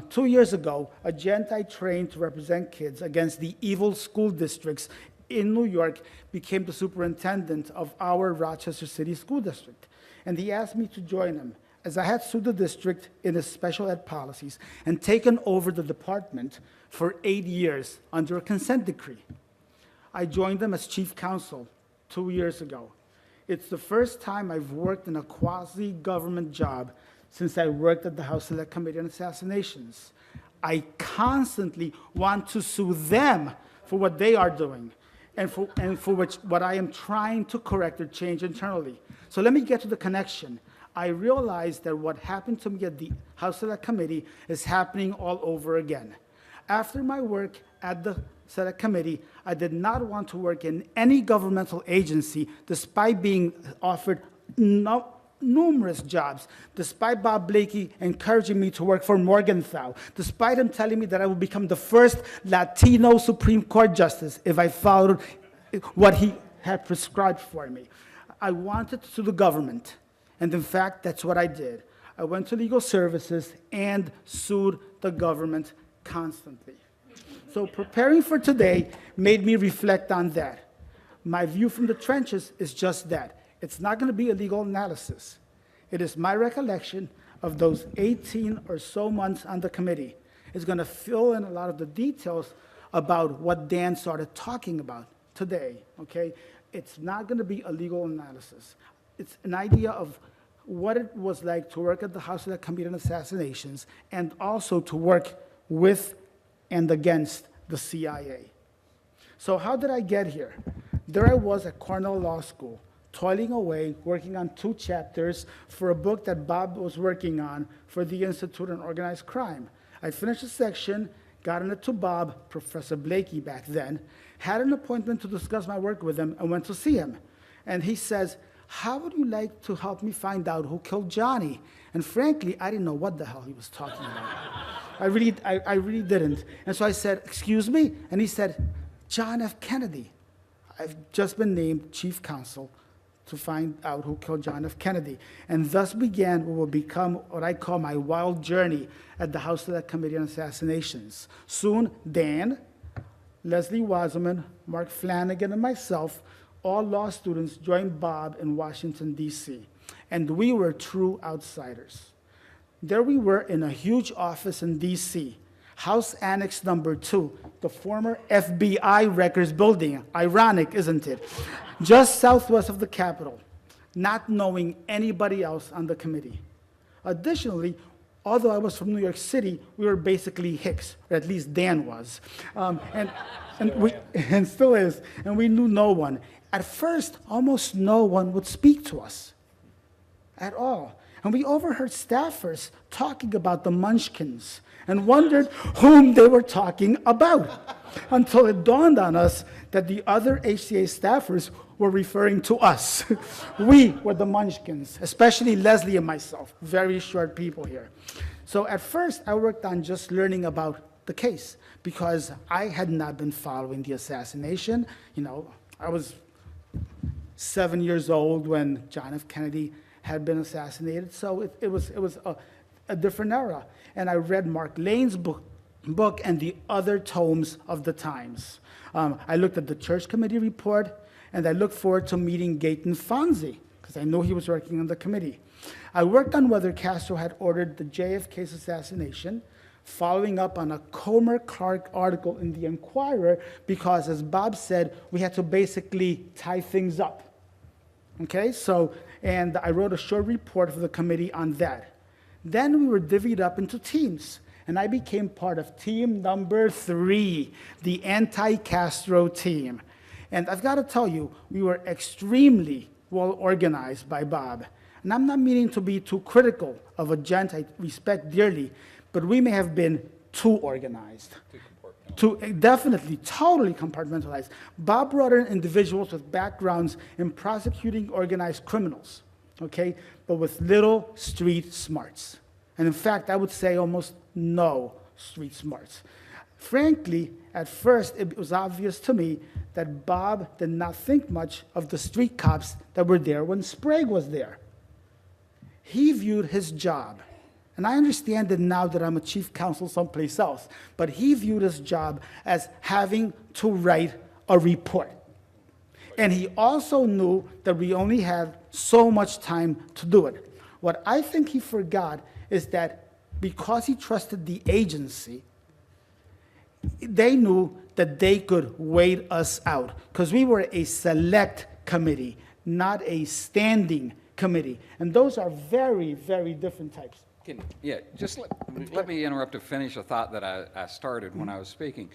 C: 2 years ago, a gent I trained to represent kids against the evil school districts in New York became the superintendent of our Rochester City School District. And he asked me to join him, as I had sued the district in his special ed policies and taken over the department for 8 years under a consent decree. I joined them as chief counsel 2 years ago. It's the first time I've worked in a quasi-government job since I worked at the House Select Committee on Assassinations. I constantly want to sue them for what they are doing and for what I am trying to correct or change internally. So let me get to the connection. I realized that what happened to me at the House Select Committee is happening all over again. After my work at the Select Committee, I did not want to work in any governmental agency despite being offered numerous jobs, despite Bob Blakey encouraging me to work for Morgenthau, despite him telling me that I would become the first Latino Supreme Court justice if I followed what he had prescribed for me. I wanted to sue the government, and in fact, that's what I did. I went to legal services and sued the government constantly. So preparing for today made me reflect on that. My view from the trenches is just that. It's not going to be a legal analysis. It is my recollection of those 18 or so months on the committee. It's going to fill in a lot of the details about what Dan started talking about today, okay? It's not going to be a legal analysis. It's an idea of what it was like to work at the House Select Committee on Assassinations and also to work with and against the CIA. So how did I get here? There I was at Cornell Law School, toiling away, working on 2 chapters for a book that Bob was working on for the Institute on Organized Crime. I finished a section, got it to Bob, Professor Blakey back then, had an appointment to discuss my work with him, and went to see him. And he says, "How would you like to help me find out who killed Johnny?" And frankly, I didn't know what the hell he was talking about. I really didn't. And so I said, "Excuse me?" And he said, "John F. Kennedy. I've just been named chief counsel to find out who killed John F. Kennedy." And thus began what will become what I call my wild journey at the House Select Committee on Assassinations. Soon, Dan, Leslie Wasserman, Mark Flanagan, and myself, all law students, joined Bob in Washington, D.C., and we were true outsiders. There we were in a huge office in D.C., House Annex number 2, the former FBI records building. Ironic, isn't it? Just southwest of the Capitol, not knowing anybody else on the committee. Additionally, although I was from New York City, we were basically Hicks, or at least Dan was, and still is, and we knew no one. At first, almost no one would speak to us at all. And we overheard staffers talking about the Munchkins and wondered whom they were talking about, until it dawned on us that the other HCA staffers were referring to us. We were the Munchkins, especially Leslie and myself, very short people here. So at first, I worked on just learning about the case because I had not been following the assassination. You know, I was 7 years old when John F. Kennedy had been assassinated, so it was a different era. And I read Mark Lane's book and the other tomes of the Times. I looked at the Church Committee report, and I looked forward to meeting Gaten Fonzie, because I knew he was working on the committee. I worked on whether Castro had ordered the JFK's assassination, following up on a Comer Clark article in the Enquirer, because, as Bob said, we had to basically tie things up. Okay, so, and I wrote a short report for the committee on that. Then we were divvied up into teams, and I became part of team number 3, the anti-Castro team. And I've got to tell you, we were extremely well organized by Bob. And I'm not meaning to be too critical of a gent I respect dearly, but we may have been too organized. Definitely, totally compartmentalized. Bob brought in individuals with backgrounds in prosecuting organized criminals, okay, but with little street smarts. And in fact, I would say almost no street smarts. Frankly, at first, it was obvious to me that Bob did not think much of the street cops that were there when Sprague was there. He viewed his job And I understand it now that I'm a chief counsel someplace else, but he viewed his job as having to write a report. And he also knew that we only had so much time to do it. What I think he forgot is that because he trusted the agency, they knew that they could wait us out, because we were a select committee, not a standing committee. And those are very, very different types.
B: Just let me interrupt to finish a thought that I started when I was speaking.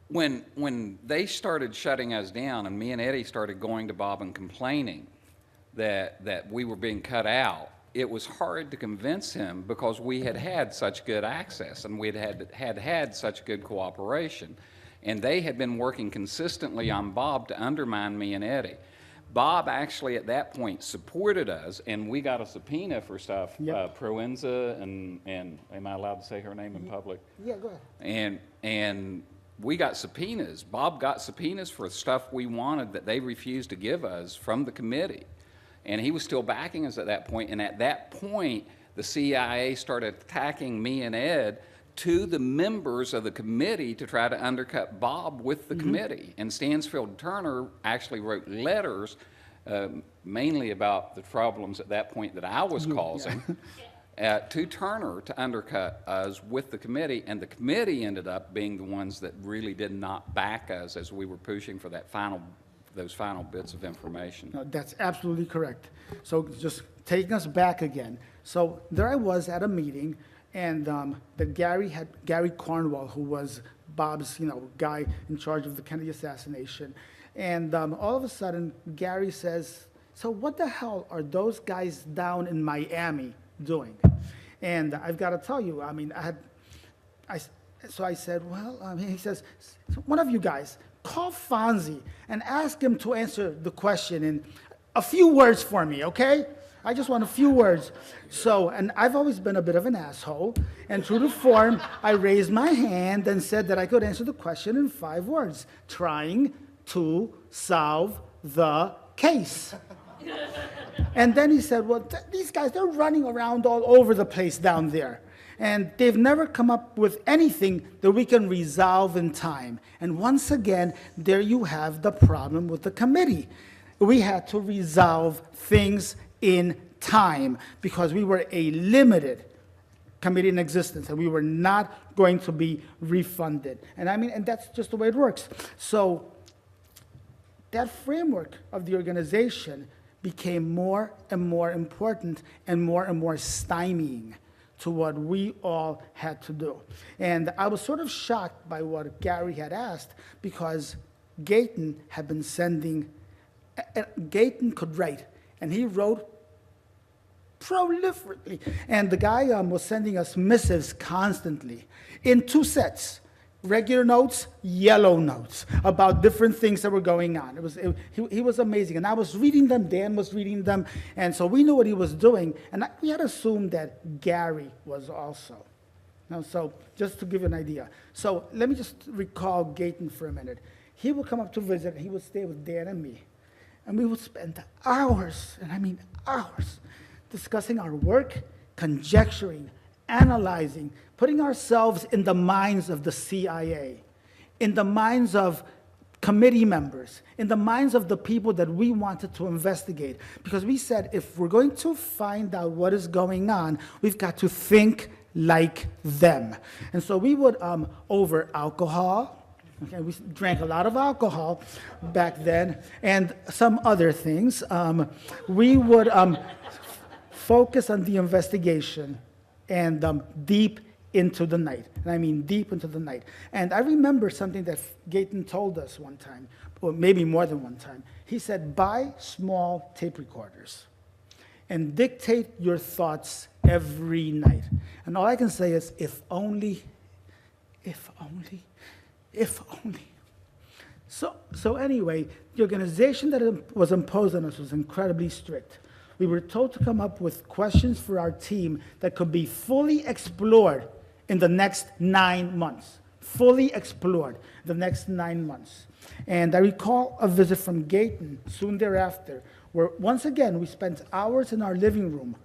B: When they started shutting us down, and me and Eddie started going to Bob and complaining that we were being cut out, it was hard to convince him because we had had such good access and we had such good cooperation. And they had been working consistently on Bob to undermine me and Eddie. Bob actually at that point supported us, and we got a subpoena for stuff,
C: Yep.
B: Proenza and am I allowed to say her name in public?
C: Yeah, go ahead.
B: And we got subpoenas. Bob got subpoenas for stuff we wanted that they refused to give us from the committee. And he was still backing us at that point. And at that point, the CIA started attacking me and Ed to the members of the committee to try to undercut Bob with the committee. And Stansfield Turner actually wrote letters, mainly about the problems at that point that I was causing, to Turner to undercut us with the committee. And the committee ended up being the ones that really did not back us as we were pushing for those final bits of information.
C: No, that's absolutely correct. So just taking us back again. So there I was at a meeting, and that Gary Cornwall, who was Bob's, guy in charge of the Kennedy assassination. And all of a sudden, Gary says, "So what the hell are those guys down in Miami doing?" And I've got to tell you, so I said, well, he says, "One of you guys, call Fonzie and ask him to answer the question in a few words for me, okay? I just want a few words." So, and I've always been a bit of an asshole, and true to form, I raised my hand and said that I could answer the question in 5 words: trying to solve the case. And then he said, "Well, these guys, they're running around all over the place down there. And they've never come up with anything that we can resolve in time." And once again, there you have the problem with the committee. We had to resolve things in time because we were a limited committee in existence and we were not going to be refunded. And that's just the way it works. So that framework of the organization became more and more important and more stymieing to what we all had to do. And I was sort of shocked by what Gary had asked, because Gayton had been sending, Gayton could write, and he wrote prolifically. And the guy was sending us missives constantly in 2 sets. Regular notes, yellow notes, about different things that were going on. He was amazing. And I was reading them, Dan was reading them, and so we knew what he was doing. And we had assumed that Gary was also. Now, so just to give you an idea. So let me just recall Gayton for a minute. He would come up to visit, and he would stay with Dan and me. And we would spend hours, and I mean hours, discussing our work, conjecturing, analyzing, putting ourselves in the minds of the CIA, in the minds of committee members, in the minds of the people that we wanted to investigate. Because we said, if we're going to find out what is going on, we've got to think like them. And so we would, over alcohol, okay, we drank a lot of alcohol back then, and some other things, we would focus on the investigation and deep into the night. And I mean deep into the night. And I remember something that Gayton told us one time, or maybe more than one time. He said, buy small tape recorders and dictate your thoughts every night. And all I can say is, if only, if only, if only. So anyway, the organization that was imposed on us was incredibly strict. We were told to come up with questions for our team that could be fully explored in the next 9 months. Fully explored the next 9 months. And I recall a visit from Gayton soon thereafter, where once again we spent hours in our living room.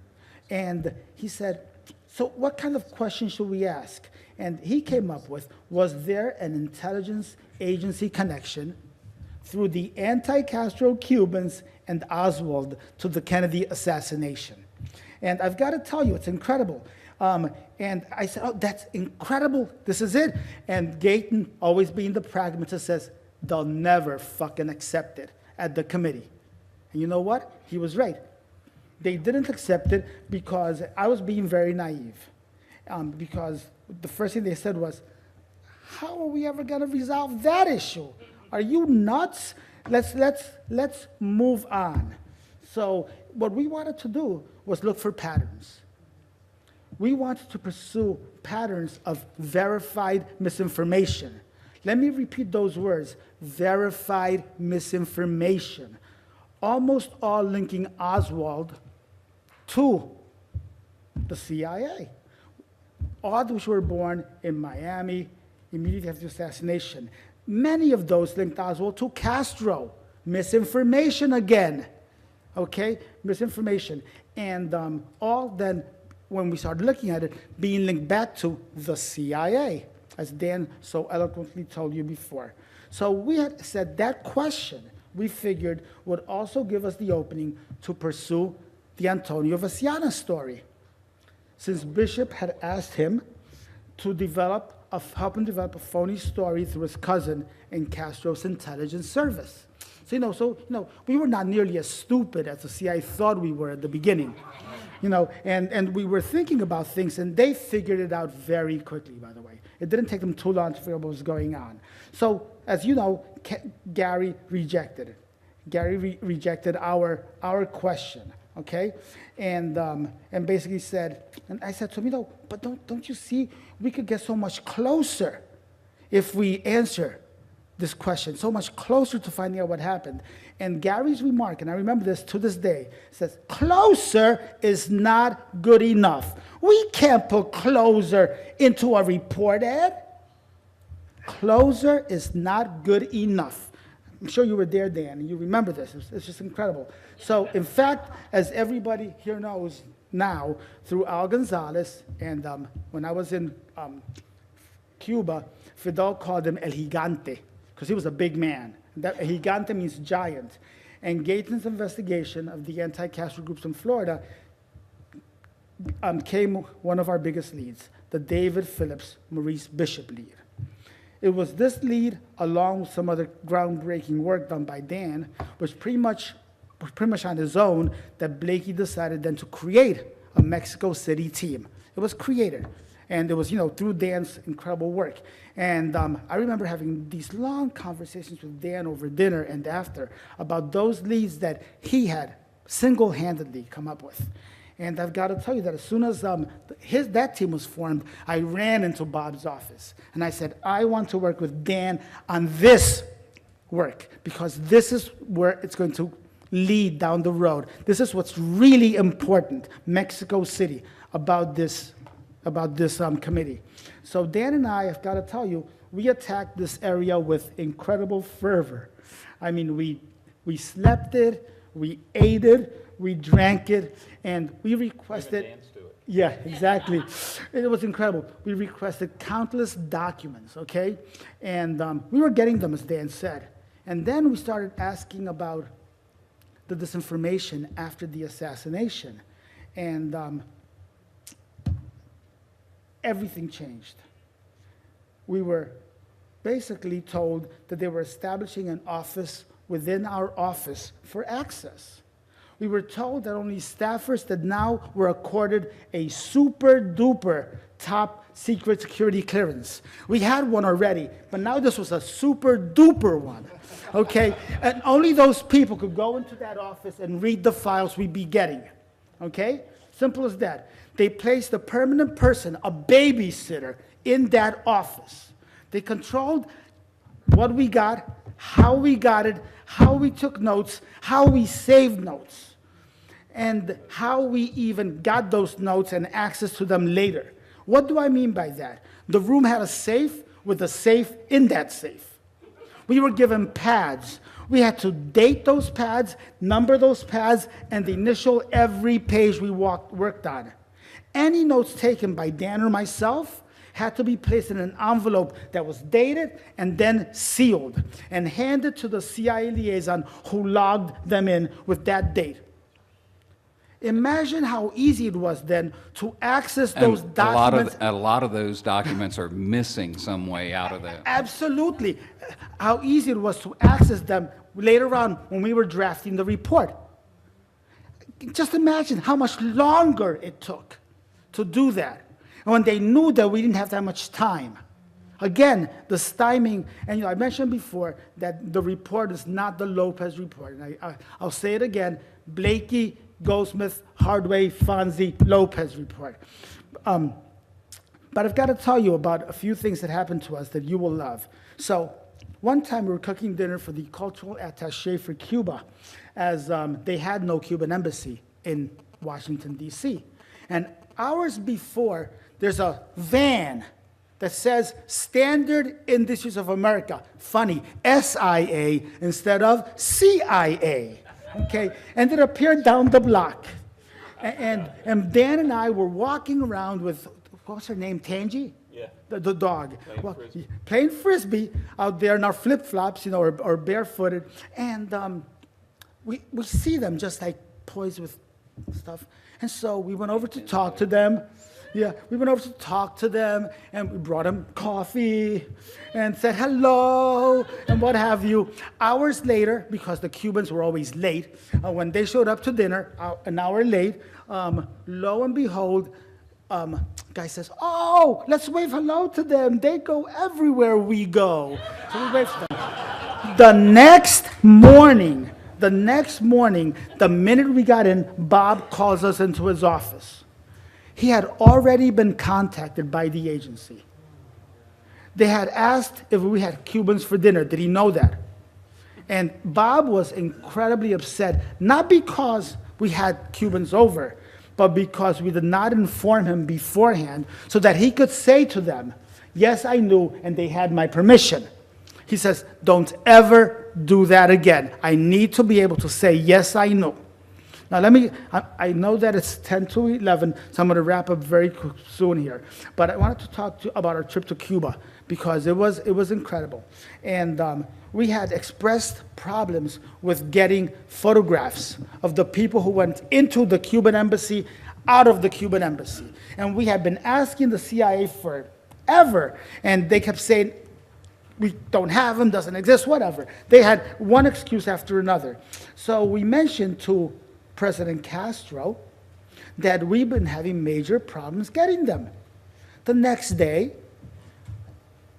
C: And he said, So what kind of question should we ask? And he came up with, was there an intelligence agency connection through the anti-Castro Cubans and Oswald to the Kennedy assassination? And I've got to tell you, it's incredible. And I said, oh, that's incredible. This is it. And Gayton, always being the pragmatist, says, they'll never fucking accept it at the committee. And you know what? He was right. They didn't accept it because I was being very naive. Because the first thing they said was, how are we ever going to resolve that issue? Are you nuts? Let's move on. So what we wanted to do was look for patterns. We wanted to pursue patterns of verified misinformation. Let me repeat those words, verified misinformation. Almost all linking Oswald to the CIA. All which were born in Miami immediately after the assassination. Many of those linked Oswald to Castro. Misinformation again. Okay, misinformation. And all then, when we started looking at it, being linked back to the CIA, as Dan so eloquently told you before. So we had said that question, we figured, would also give us the opening to pursue the Antonio Veciana story. Since Bishop had asked him to help him develop a phony story through his cousin in Castro's intelligence service. So, we were not nearly as stupid as the CIA thought we were at the beginning. And we were thinking about things, and they figured it out very quickly, by the way. It didn't take them too long to figure out what was going on. So, as you know, Gary rejected it. Gary rejected our question, okay? And basically said, and I said to him, but don't you see, we could get so much closer if we answer this question, so much closer to finding out what happened. And Gary's remark, and I remember this to this day, says, closer is not good enough. We can't put closer into a report ad. Closer is not good enough. I'm sure you were there, Dan, and you remember this. It's just incredible. So, in fact, as everybody here knows now, through Al Gonzalez, and when I was in Cuba, Fidel called him El Gigante, because he was a big man. That Gigante means giant. And Gayton's investigation of the anti-Castro groups in Florida came one of our biggest leads, the David Phillips, Maurice Bishop lead. It was this lead, along with some other groundbreaking work done by Dan, was pretty much on his own, that Blakey decided then to create a Mexico City team. It was created. And it was, through Dan's incredible work. And I remember having these long conversations with Dan over dinner and after about those leads that he had single-handedly come up with. And I've got to tell you that as soon as that team was formed, I ran into Bob's office. And I said, I want to work with Dan on this work, because this is where it's going to lead down the road. This is what's really important, Mexico City, about this committee. So Dan and I, I've got to tell you, we attacked this area with incredible fervor. I mean, we slept it, we ate it, we drank it, and we requested...
B: danced to it.
C: Yeah, exactly. It was incredible. We requested countless documents, okay? And we were getting them, as Dan said. And then we started asking about the disinformation after the assassination. And everything changed. We were basically told that they were establishing an office within our office for access. We were told that only staffers that now were accorded a super duper top secret security clearance. We had one already, but now this was a super duper one, okay? And only those people could go into that office and read the files we'd be getting, okay? Simple as that. They placed a permanent person, a babysitter, in that office. They controlled what we got, how we got it, how we took notes, how we saved notes, and how we even got those notes and access to them later. What do I mean by that? The room had a safe with a safe in that safe. We were given pads. We had to date those pads, number those pads, and initial every page we worked on. Any notes taken by Dan or myself had to be placed in an envelope that was dated and then sealed and handed to the CIA liaison who logged them in with that date. Imagine how easy it was then to access those
B: And
C: documents.
B: a lot of those documents are missing some way out of that.
C: Absolutely. How easy it was to access them later on when we were drafting the report. Just imagine how much longer it took to do that. And when they knew that we didn't have that much time. Again, the styming, and I mentioned before that the report is not the Lopez report. And I'll say it again, Blakey, Goldsmith, Hardway, Fonzie, Lopez report. But I've got to tell you about a few things that happened to us that you will love. So one time we were cooking dinner for the cultural attaché for Cuba, as they had no Cuban embassy in Washington, D.C. And hours before, there's a van that says Standard Industries of America. Funny, SIA instead of CIA. Okay, and it appeared down the block. And Dan and I were walking around with, what was her name, Tangy?
D: Yeah.
C: The dog. Playing frisbee out there in our flip-flops, or barefooted. And we see them just like poised with stuff. And so we went over to talk to them. Yeah, we went over to talk to them, and we brought them coffee and said hello and what have you. Hours later, because the Cubans were always late, when they showed up to dinner, an hour late, lo and behold, guy says, "Oh, let's wave hello to them. They go everywhere we go." So we waved to them. The next morning, the minute we got in, Bob calls us into his office. He had already been contacted by the agency. They had asked if we had Cubans for dinner. Did he know that? And Bob was incredibly upset, not because we had Cubans over, but because we did not inform him beforehand so that he could say to them, "Yes, I knew, and they had my permission." He says, "Don't ever do that again. I need to be able to say, yes, I knew." Now, I know that it's 10 to 11, so I'm going to wrap up very soon here. But I wanted to talk about our trip to Cuba, because it was incredible. And we had expressed problems with getting photographs of the people who went into the Cuban embassy, out of the Cuban embassy. And we had been asking the CIA forever, and they kept saying, "We don't have them, doesn't exist," whatever. They had one excuse after another. So we mentioned to President Castro that we've been having major problems getting them. The next day,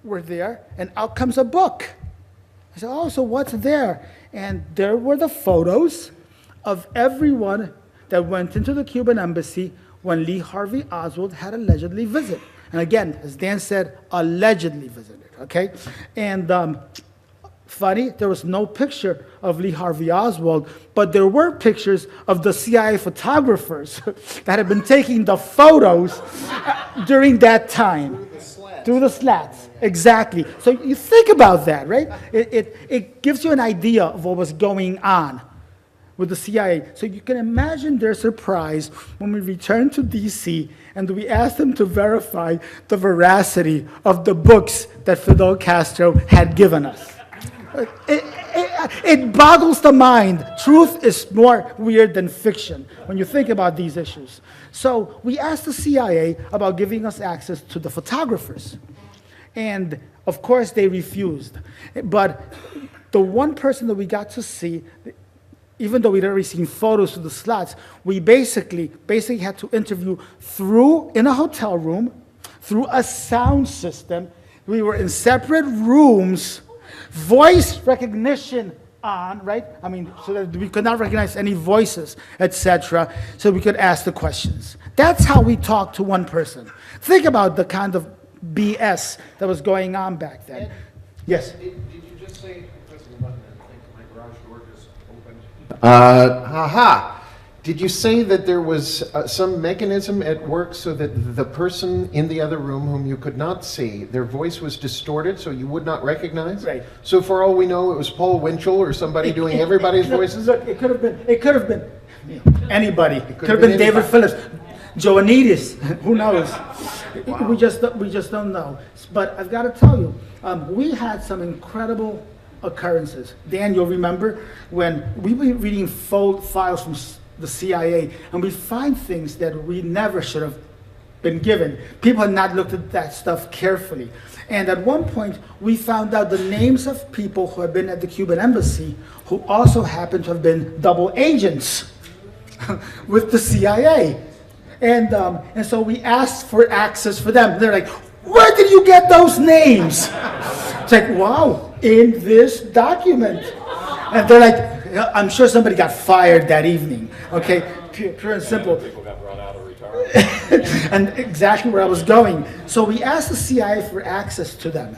C: we're there, and out comes a book. I said, "Oh, so what's there?" And there were the photos of everyone that went into the Cuban embassy when Lee Harvey Oswald had allegedly visited. And again, as Dan said, allegedly visited, okay? And funny, there was no picture of Lee Harvey Oswald, but there were pictures of the CIA photographers that had been taking the photos during that time. Through the slats, exactly. So you think about that, right? It gives you an idea of what was going on with the CIA. So you can imagine their surprise when we returned to D.C. and we asked them to verify the veracity of the books that Fidel Castro had given us. It boggles the mind. Truth is more weird than fiction when you think about these issues. So we asked the CIA about giving us access to the photographers. And of course they refused. But the one person that we got to see, even though we'd already seen photos of the slots, we basically had to interview in a hotel room, through a sound system. We were in separate rooms, voice recognition on, right? I mean, so that we could not recognize any voices, etc., so we could ask the questions. That's how we talked to one person. Think about the kind of BS that was going on back then. Yes?
A: Did you just say, pressing the button, I think my garage door just opened. Did you say that there was some mechanism at work so that the person in the other room whom you could not see, their voice was distorted so you would not recognize?
C: Right.
A: So for all we know, it was Paul Winchell or somebody doing everybody's voices?
C: Look, it could have been anybody. It could have been David Phillips. Joannides, who knows? We just don't know. But I've got to tell you, we had some incredible occurrences. Dan, you'll remember when we were reading files from the CIA, and we find things that we never should have been given. People had not looked at that stuff carefully. And at one point, we found out the names of people who had been at the Cuban embassy who also happened to have been double agents with the CIA. And so we asked for access for them. They're like, where did you get those names? It's like, wow, in this document. And they're like, yeah, I'm sure somebody got fired that evening. Okay, pure and simple.
B: People got brought out of retirement.
C: And exactly where I was going. So we asked the CIA for access to them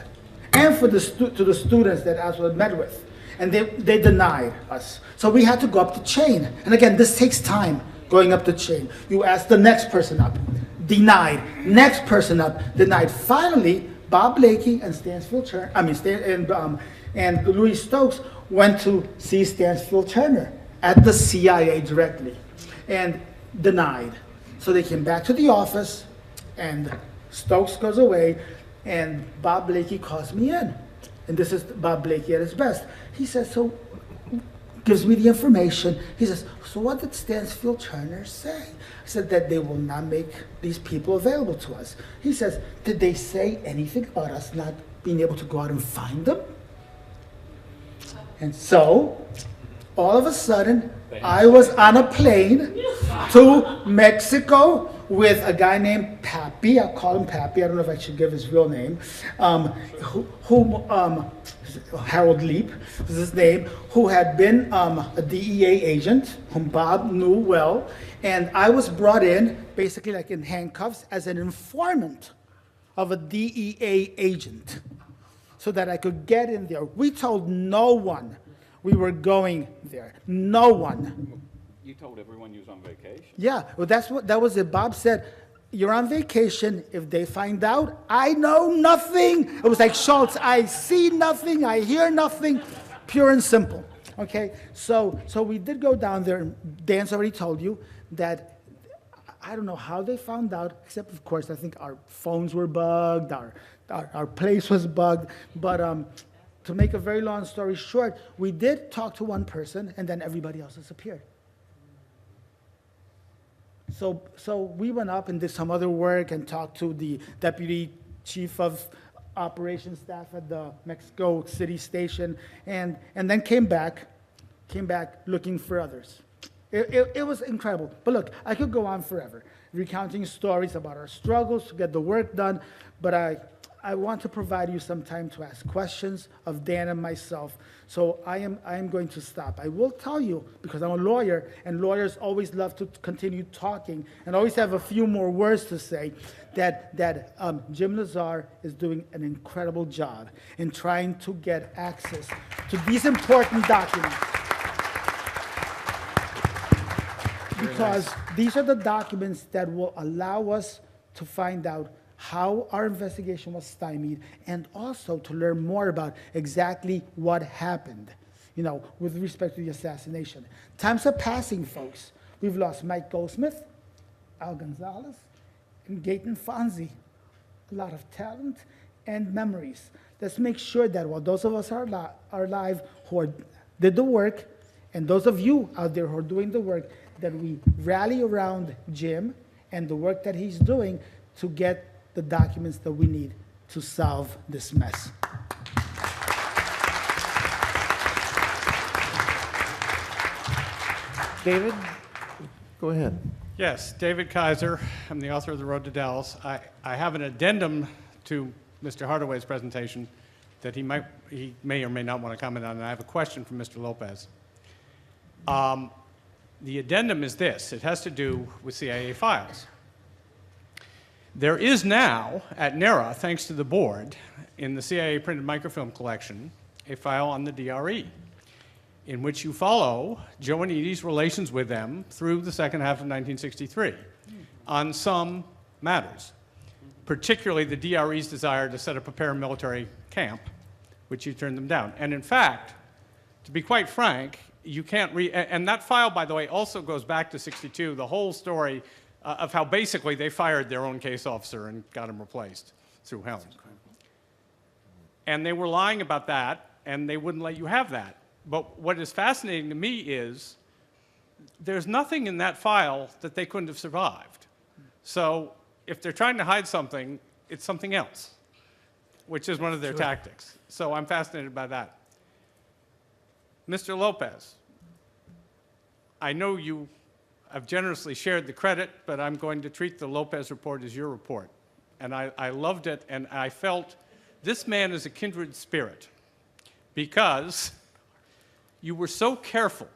C: and for to the students that Oswald met with. And they denied us. So we had to go up the chain. And again, this takes time, going up the chain. You ask the next person up, denied. Next person up, denied. Finally, Bob Blakey and and Louis Stokes went to see Stansfield Turner at the CIA directly and denied. So they came back to the office, and Stokes goes away, and Bob Blakey calls me in. And this is Bob Blakey at his best. He says, so, gives me the information. He says, so what did Stansfield Turner say? I said that they will not make these people available to us. He says, did they say anything about us not being able to go out and find them? And so, all of a sudden, I was on a plane to Mexico with a guy named Pappy. I'll call him Pappy. I don't know if I should give his real name. Harold Leap is his name, who had been a DEA agent, whom Bob knew well. And I was brought in, basically like in handcuffs, as an informant of a DEA agent, so that I could get in there. We told no one we were going there. No one.
B: You told everyone you was on vacation.
C: Yeah, well, that was it. Bob said, you're on vacation. If they find out, I know nothing. It was like Schultz, I see nothing, I hear nothing, pure and simple. Okay, so we did go down there. Dan's already told you that, I don't know how they found out, except of course, I think our phones were bugged, our place was bugged, but to make a very long story short, we did talk to one person, and then everybody else disappeared. So we went up and did some other work and talked to the deputy chief of operations staff at the Mexico City station, and then came back looking for others. It was incredible. But look, I could go on forever, recounting stories about our struggles to get the work done, but I want to provide you some time to ask questions of Dan and myself. So I am going to stop. I will tell you, because I'm a lawyer, and lawyers always love to continue talking and always have a few more words to say, that Jim Lazar is doing an incredible job in trying to get access to these important documents. Because these are the documents that will allow us to find out how our investigation was stymied, and also to learn more about exactly what happened, with respect to the assassination. Times are passing, folks. We've lost Mike Goldsmith, Al Gonzalez, and Gaten Fonzie. A lot of talent and memories. Let's make sure that while those of us are alive who did the work, and those of you out there who are doing the work, that we rally around Jim and the work that he's doing to get the documents that we need to solve this mess.
A: David, go ahead.
D: Yes, David Kaiser. I'm the author of The Road to Dallas. I have an addendum to Mr. Hardaway's presentation that he may or may not want to comment on, and I have a question from Mr. Lopez. The addendum is this. It has to do with CIA files. There is now, at NARA, thanks to the board, in the CIA printed microfilm collection, a file on the DRE, in which you follow Joannides' relations with them through the second half of 1963 on some matters, particularly the DRE's desire to set up a paramilitary camp, which you turned them down. And in fact, to be quite frank, you can't and that file, by the way, also goes back to 62. The whole story of how basically they fired their own case officer and got him replaced through Helms. And they were lying about that, and they wouldn't let you have that. But what is fascinating to me is there's nothing in that file that they couldn't have survived. So if they're trying to hide something, it's something else, which is one of their tactics. So I'm fascinated by that. Mr. Lopez, I know you have generously shared the credit, but I'm going to treat the Lopez report as your report. And I loved it, and I felt this man is a kindred spirit because you were so careful,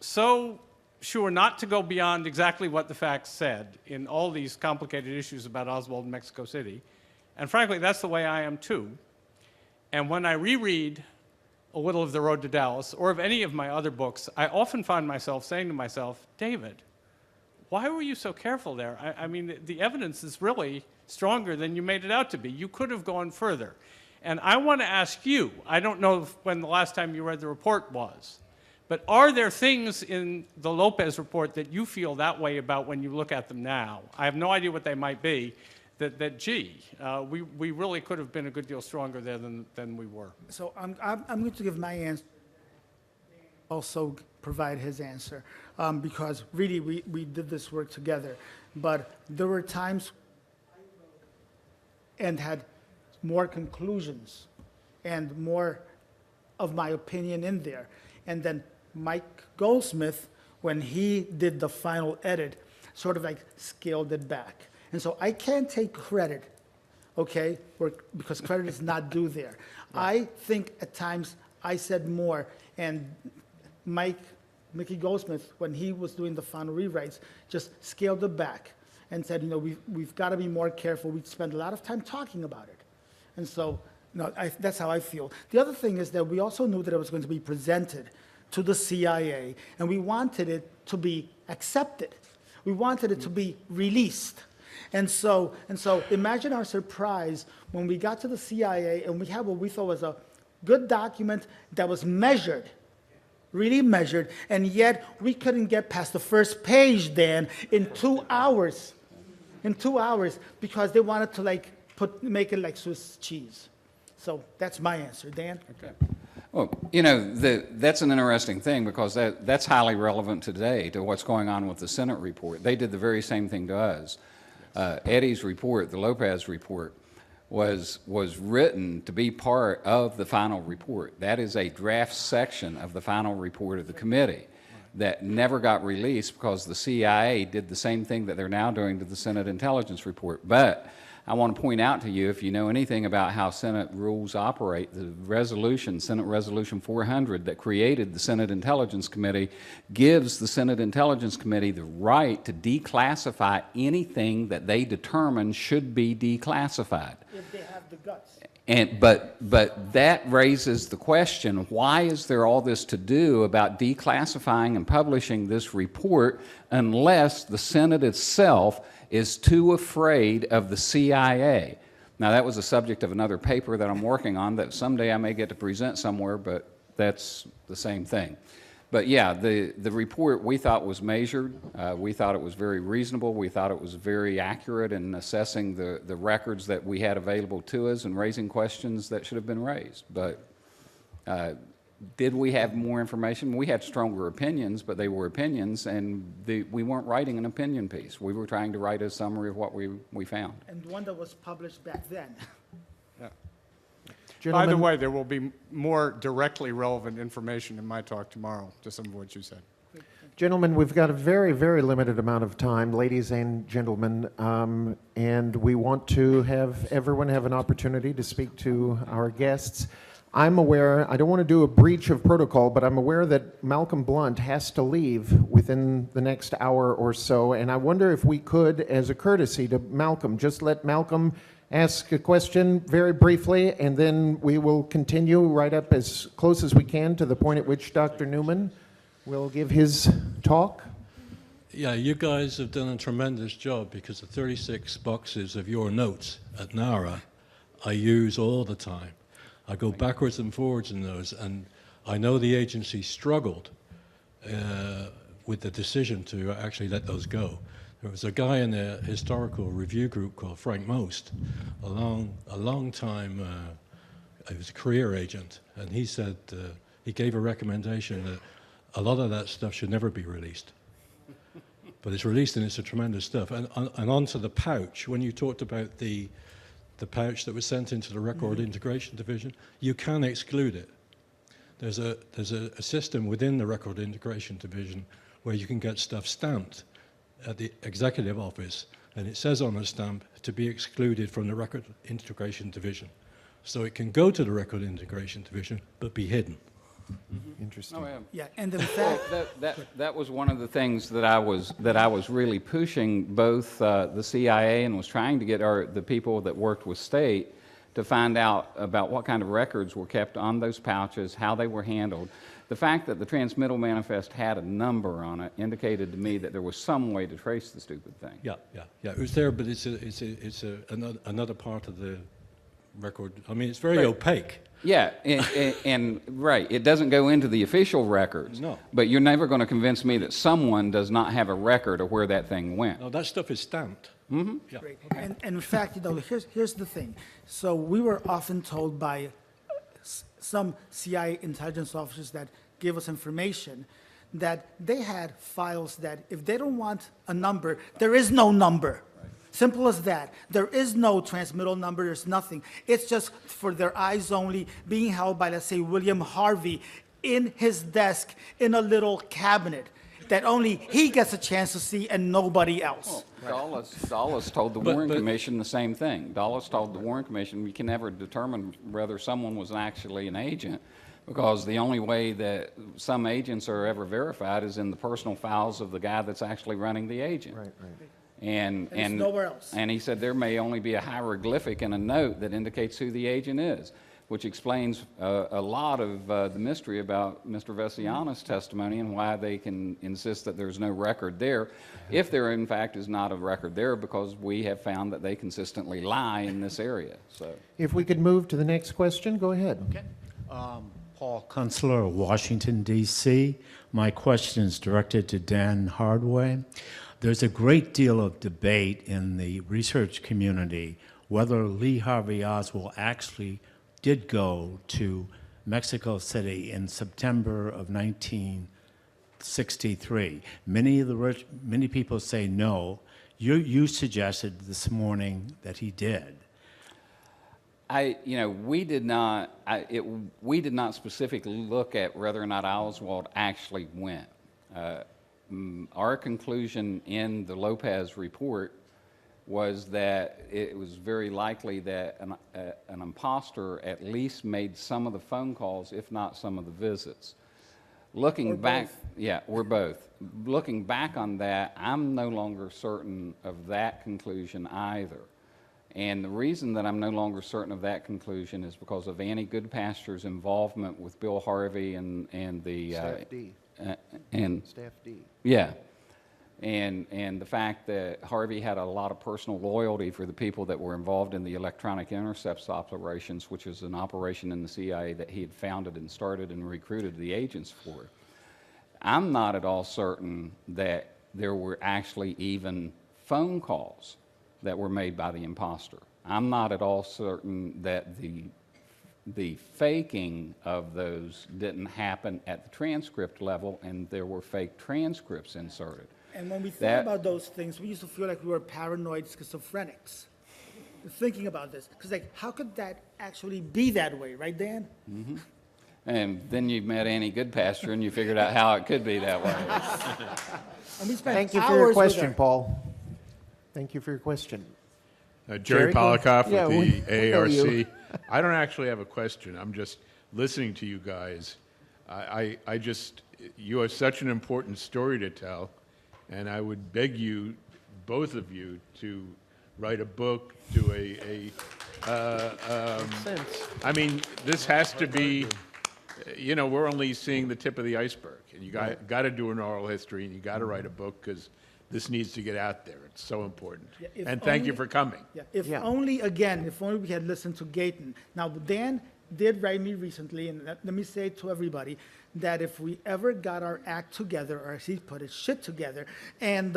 D: so sure not to go beyond exactly what the facts said in all these complicated issues about Oswald Mexico City. And frankly, that's the way I am too. And when I reread A Little of the Road to Dallas, or of any of my other books, I often find myself saying to myself, David, why were you so careful there? I mean, the evidence is really stronger than you made it out to be. You could have gone further. And I want to ask you, I don't know when the last time you read the report was, but are there things in the Lopez report that you feel that way about when you look at them now? I have no idea what they might be, gee, we really could have been a good deal stronger there than we were.
C: So I'm going to give my answer, also provide his answer, because really we did this work together. But there were times and had more conclusions and more of my opinion in there. And then Mike Goldsmith, when he did the final edit, sort of like scaled it back. And so I can't take credit, okay, because credit is not due there. I think at times I said more, and Mickey Goldsmith, when he was doing the final rewrites, just scaled it back and said, you know, we've got to be more careful. We spend a lot of time talking about it. And so, that's how I feel. The other thing is that we also knew that it was going to be presented to the CIA, and we wanted it to be accepted. We wanted it to be released. And so imagine our surprise when we got to the CIA and we had what we thought was a good document that was measured, really measured, and yet we couldn't get past the first page, Dan, in 2 hours. In 2 hours, because they wanted to make it like Swiss cheese. So that's my answer. Dan?
B: Okay. Well, that's an interesting thing because that's highly relevant today to what's going on with the Senate report. They did the very same thing to us. Eddie's report, the Lopez report, was written to be part of the final report. That is a draft section of the final report of the committee that never got released because the CIA did the same thing that they're now doing to the Senate intelligence report. But I want to point out to you, if you know anything about how Senate rules operate, the resolution, Senate Resolution 400 that created the Senate Intelligence Committee gives the Senate Intelligence Committee the right to declassify anything that they determine should be declassified.
C: If they have the guts.
B: But that raises the question, why is there all this to do about declassifying and publishing this report unless the Senate itself is too afraid of the CIA? Now, that was the subject of another paper that I'm working on that someday I may get to present somewhere, but that's the same thing. But yeah, the report we thought was measured. We thought it was very reasonable. We thought it was very accurate in assessing the records that we had available to us and raising questions that should have been raised. But did we have more information? We had stronger opinions, but they were opinions, and we weren't writing an opinion piece. We were trying to write a summary of what we found.
C: And one that was published back then.
D: Yeah. By
A: Gentlemen,
D: the way, there will be more directly relevant information in my talk tomorrow to some of what you said.
A: Gentlemen, we've got a very, very limited amount of time, ladies and gentlemen, and we want to have everyone have an opportunity to speak to our guests. I'm aware, I don't want to do a breach of protocol, but I'm aware that Malcolm Blunt has to leave within the next hour or so, and I wonder if we could, as a courtesy to Malcolm, just let Malcolm ask a question very briefly, and then we will continue right up as close as we can to the point at which Dr. Newman will give his talk.
E: Yeah, you guys have done a tremendous job because the 36 boxes of your notes at NARA I use all the time. I go backwards and forwards in those, and I know the agency struggled with the decision to actually let those go. There was a guy in a historical review group called Frank Most, a long time, he was a career agent, and he said, he gave a recommendation that a lot of that stuff should never be released. But it's released and it's a tremendous stuff. And onto the pouch, when you talked about the pouch that was sent into the Record Integration Division, you can exclude it. There's a system within the Record Integration Division where you can get stuff stamped at the Executive Office, and it says on the stamp to be excluded from the Record Integration Division. So it can go to the Record Integration Division, but be hidden.
A: Interesting.
B: Oh, yeah.
C: Yeah, and in fact,
B: That was one of the things that I was really pushing both the CIA and was trying to get the people that worked with state to find out about what kind of records were kept on those pouches, how they were handled. The fact that the transmittal manifest had a number on it indicated to me that there was some way to trace the stupid thing.
E: Yeah. It was there, but it's another part of the record. I mean, it's very opaque.
B: Yeah, and right, it doesn't go into the official records.
E: No.
B: But you're never going to convince me that someone does not have a record of where that thing went.
E: No, that stuff is stamped. Yeah.
C: great. And in fact, here's the thing. So we were often told by some CIA intelligence officers that gave us information that they had files that if they don't want a number, there is no number. Simple as that. There is no transmittal number, there's nothing. It's just for their eyes only, being held by, let's say, William Harvey in his desk in a little cabinet that only he gets a chance to see and nobody else.
B: Dulles told the Warren Commission the same thing. Dulles told the Warren Commission we can never determine whether someone was actually an agent because the only way that some agents are ever verified is in the personal files of the guy that's actually running the agent.
A: Right.
C: And it's nowhere else.
B: And he said there may only be a hieroglyphic and a note that indicates who the agent is, which explains a lot of the mystery about Mr. Vesiano's testimony and why they can insist that there's no record there, if there in fact is not a record there, because we have found that they consistently lie in this area. So,
A: If we could move to the next question, go ahead.
F: Okay. Paul Kunstler of Washington, D.C. My question is directed to Dan Hardway. There's a great deal of debate in the research community whether Lee Harvey Oswald actually did go to Mexico City in September of 1963. Many people say no. You suggested this morning that he did.
B: we did not specifically look at whether or not Oswald actually went. Our conclusion in the Lopez report was that it was very likely that an imposter at least made some of the phone calls, if not some of the visits. Looking back, or both. Looking back on that, I'm no longer certain of that conclusion either. And the reason that I'm no longer certain of that conclusion is because of Annie Goodpasture's involvement with Bill Harvey and the
A: Staff D. Staff D.
B: Yeah. And the fact that Harvey had a lot of personal loyalty for the people that were involved in the electronic intercepts operations, which is an operation in the CIA that he had founded and started and recruited the agents for. I'm not at all certain that there were actually even phone calls that were made by the imposter. I'm not at all certain that the faking of those didn't happen at the transcript level and there were fake transcripts inserted.
C: And when we thought about those things, we used to feel like we were paranoid schizophrenics thinking about this. Because, how could that actually be that way, right, Dan?
B: Mm-hmm. And then you met Annie Goodpasture and you figured out how it could be that way.
C: And we spent
A: Thank you for
C: hours
A: your
C: with
A: question,
C: her.
A: Paul. Thank you for your question.
G: Jerry
A: Jerry, go-
G: Polikoff
A: Yeah,
G: with
A: we
G: the
A: know you.
G: AARC. I don't actually have a question. I'm just listening to you guys. You have such an important story to tell, and I would beg you, both of you, to write a book, do I mean, this has to be, we're only seeing the tip of the iceberg, and you got to do an oral history, and you got to write a book, because this needs to get out there. It's so important.
C: Yeah,
G: and thank you
C: only-
G: for coming.
C: If only we had listened to Gayton. Now, Dan did write me recently, and let me say to everybody that if we ever got our act together, or as he put it, shit together, and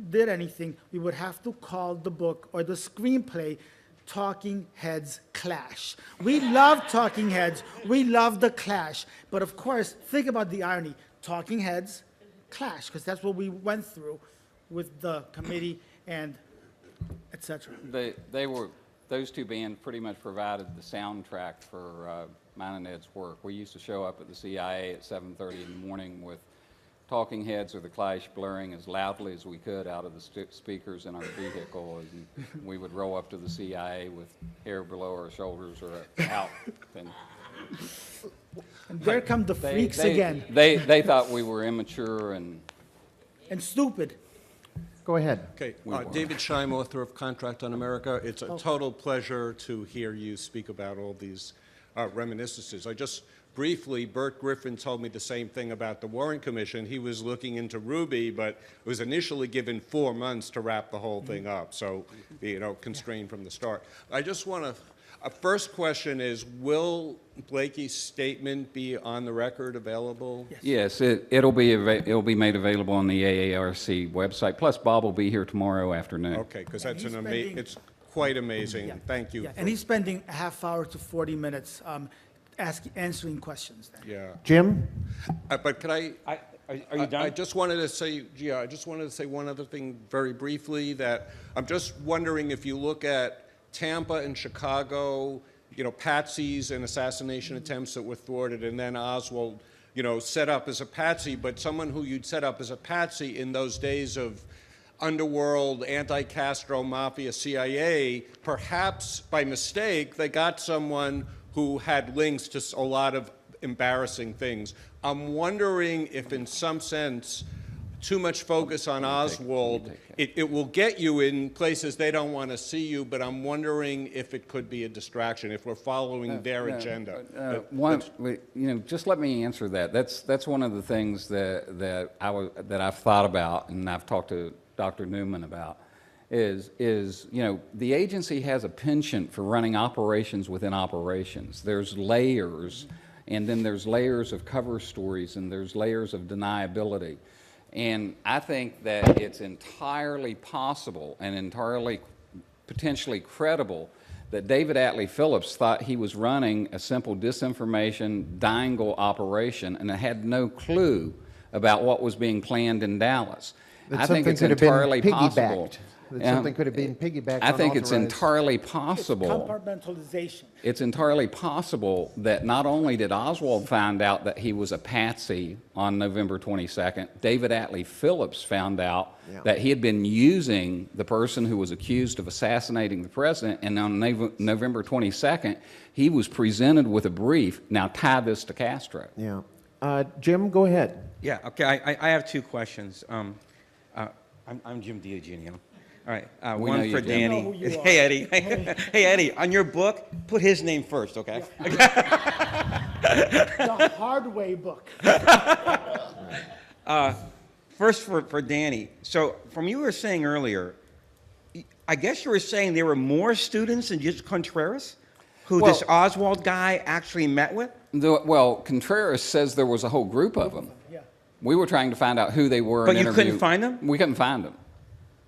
C: did anything, we would have to call the book or the screenplay Talking Heads Clash. We love Talking Heads. We love the clash. But of course, think about the irony. Talking Heads Clash, because that's what we went through with the committee and et cetera.
B: Those two bands pretty much provided the soundtrack for mine and Ed's work. We used to show up at the CIA at 7:30 in the morning with Talking Heads or The Clash blaring as loudly as we could out of the speakers in our vehicle, and we would roll up to the CIA with hair below our shoulders or out.
C: And there come the freaks again.
B: They thought we were immature and
C: stupid.
A: Go ahead.
H: Okay, David Scheim, author of Contract on America. It's a total pleasure to hear you speak about all these reminiscences. I just briefly, Bert Griffin told me the same thing about the Warren Commission. He was looking into Ruby, but was initially given 4 months to wrap the whole thing up, so, constrained from the start. I just want to, first question is, will Blakey's statement be on the record, available?
B: yes, it'll be made available on the AARC website. Plus, Bob will be here tomorrow afternoon.
H: Okay, because that's
C: he's
H: it's quite amazing. Thank you.
C: Yeah, and he's spending a half hour to 40 minutes answering questions. Then.
H: Yeah.
A: Jim?
H: But could I
I: Are you done?
H: I just wanted to say, I just wanted to say one other thing very briefly, that I'm just wondering if you look at Tampa and Chicago, patsies and assassination attempts that were thwarted, and then Oswald, set up as a patsy, but someone who you'd set up as a patsy in those days of underworld, anti-Castro, mafia, CIA, perhaps by mistake, they got someone who had links to a lot of embarrassing things. I'm wondering if, in some sense, too much focus on Oswald, it will get you in places they don't want to see you, but I'm wondering if it could be a distraction, if we're following their agenda.
B: Just let me answer that. That's one of the things that I've thought about, and I've talked to Dr. Newman about. Is the agency has a penchant for running operations within operations. There's layers, and then there's layers of cover stories, and there's layers of deniability. And I think that it's entirely possible and entirely potentially credible that David Atlee Phillips thought he was running a simple disinformation dangle operation and had no clue about what was being planned in Dallas. I think it's entirely possible.
A: That something could have been piggybacked.
B: I think it's entirely possible.
C: It's compartmentalization.
B: It's entirely possible that not only did Oswald find out that he was a patsy on November 22nd, David Atlee Phillips found out that he had been using the person who was accused of assassinating the president, and on November 22nd, he was presented with a brief, now tie this to Castro.
A: Yeah. Jim, go ahead.
I: Yeah, okay, I have two questions. I'm Jim Diogenio. All right,
B: We know
I: one
B: you,
I: for
B: Jim.
I: Danny.
C: We know who you are.
I: Hey, Eddie. Hey, Eddie, on your book, put his name first, okay?
C: The Hardway book.
I: First for Danny. So, from you were saying earlier, I guess you were saying there were more students than just Contreras, who this Oswald guy actually met with?
B: Well, Contreras says there was a whole group of them.
C: Yeah.
B: We were trying to find out who they were.
I: But
B: and
I: you couldn't find them?
B: We couldn't find them.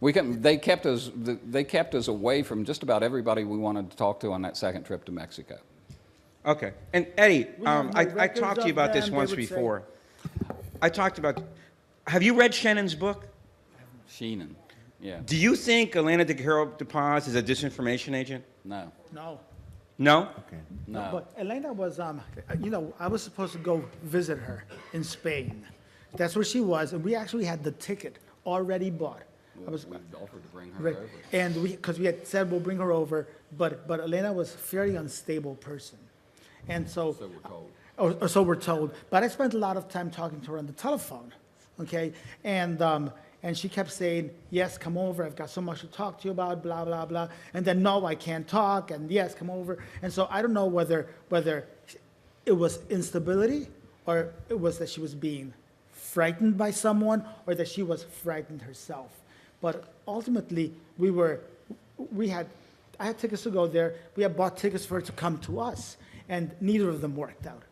B: They kept us away from just about everybody we wanted to talk to on that second trip to Mexico.
I: Okay. And Eddie,
C: We have no
I: I
C: records
I: talked to you
C: of
I: about this
C: them, they
I: once
C: would say.
I: before. I talked about, have you read Shannon's book?
B: Sheenan, yeah.
I: Do you think Elena de Paz is a disinformation agent?
B: No,
C: No.
I: No?
B: no.
C: But Elena was, I was supposed to go visit her in Spain. That's where she was, and we actually had the ticket already bought.
B: We offered to bring her
C: Right.
B: over.
C: And because we had said we'll bring her over, but Elena was a fairly unstable person. And so.
B: So we're told.
C: Or so we're told. But I spent a lot of time talking to her on the telephone, okay? And she kept saying, yes, come over, I've got so much to talk to you about, blah, blah, blah. And then, no, I can't talk, and yes, come over. And so I don't know whether it was instability or it was that she was being frightened by someone or that she was frightened herself. But ultimately, I had tickets to go there. We had bought tickets for her to come to us. and neither of them worked out.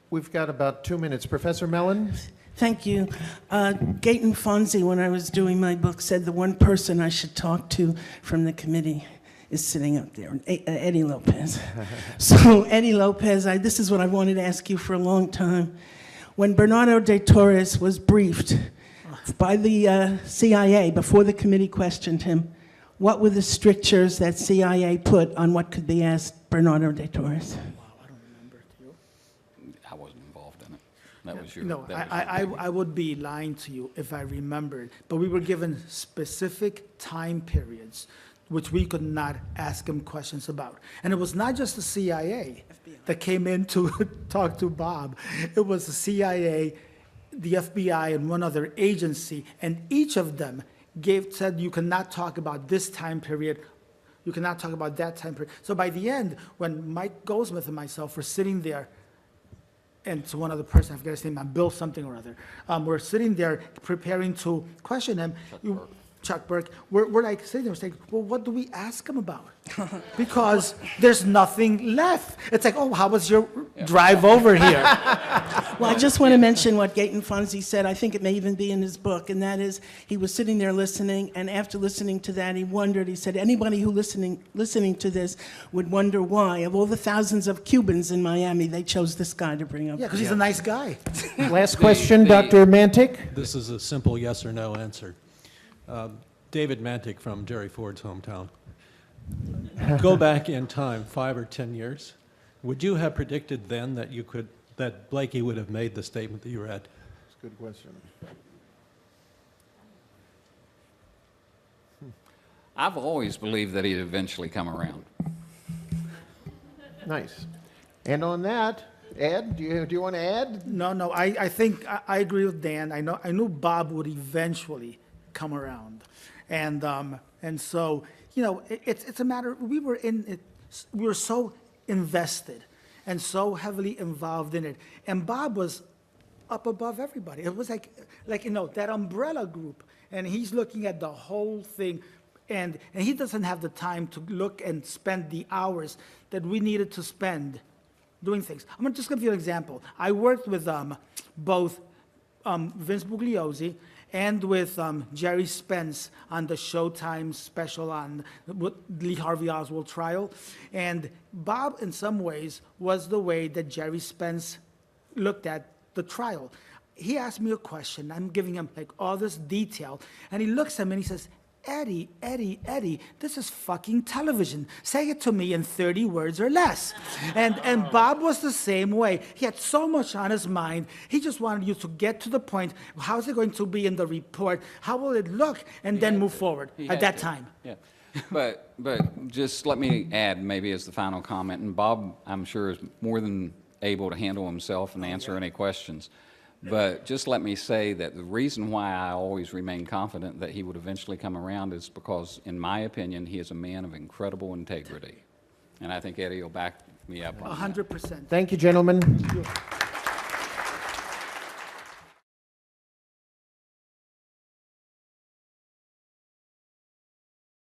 A: We've got about 2 minutes. Professor Mellon?
J: Thank you. Gayton Fonzie, when I was doing my book, said the one person I should talk to from the committee is sitting up there, Eddie Lopez. So Eddie Lopez, this is what I wanted to ask you for a long time. When Bernardo de Torres was briefed by the CIA before the committee questioned him, what were the strictures that CIA put on what could be asked Bernardo de Torres?
B: I wasn't involved in it. That was your.
C: No,
B: that was your
C: I would be lying to you if I remembered, but we were given specific time periods which we could not ask him questions about. And it was not just the CIA that came in to talk to Bob. It was the CIA, the FBI, and one other agency, and each of them said you cannot talk about this time period, you cannot talk about that time period. So by the end, when Mike Goldsmith and myself were sitting there, and to one other person, I forget his name, Bill something or other, we're sitting there preparing to question him. Chuck Burke, we're like sitting there saying, well, what do we ask him about? Because there's nothing left. It's like, oh, how was your drive over here?
J: Well, I just want to mention what Gayton Fonzie said. I think it may even be in his book, and that is he was sitting there listening, and after listening to that, he wondered, he said, anybody who listening to this would wonder why, of all the thousands of Cubans in Miami, they chose this guy to bring up.
C: Yeah, because he's a nice guy.
A: Last question, Dr. Mantic?
E: This is a simple yes or no answer. David Mantic from Jerry Ford's hometown. Go back in time 5 or 10 years. Would you have predicted then that Blakey would have made the statement that you read?
A: That's a good question.
B: I've always believed that he'd eventually come around.
A: Nice. And on that, Ed, do you want to add?
C: No, I think I agree with Dan. I knew Bob would eventually come around, and so it's a matter. We were so invested and so heavily involved in it, and Bob was up above everybody. It was like that umbrella group, and he's looking at the whole thing, and he doesn't have the time to look and spend the hours that we needed to spend doing things. I'm just going to give you an example. I worked with both Vince Bugliosi and with Jerry Spence on the Showtime special on the Lee Harvey Oswald trial. And Bob, in some ways, was the way that Jerry Spence looked at the trial. He asked me a question. I'm giving him like all this detail. And he looks at me and he says, Eddie, this is fucking television. Say it to me in 30 words or less. And Bob was the same way. He had so much on his mind. He just wanted you to get to the point. How's it going to be in the report? How will it look? And then move forward at that time.
B: Yeah. But just let me add maybe as the final comment, and Bob, I'm sure, is more than able to handle himself and answer any questions. But just let me say that the reason why I always remain confident that he would eventually come around is because, in my opinion, he is a man of incredible integrity. And I think Eddie will back me up on that.
C: 100%.
A: Thank you, gentlemen.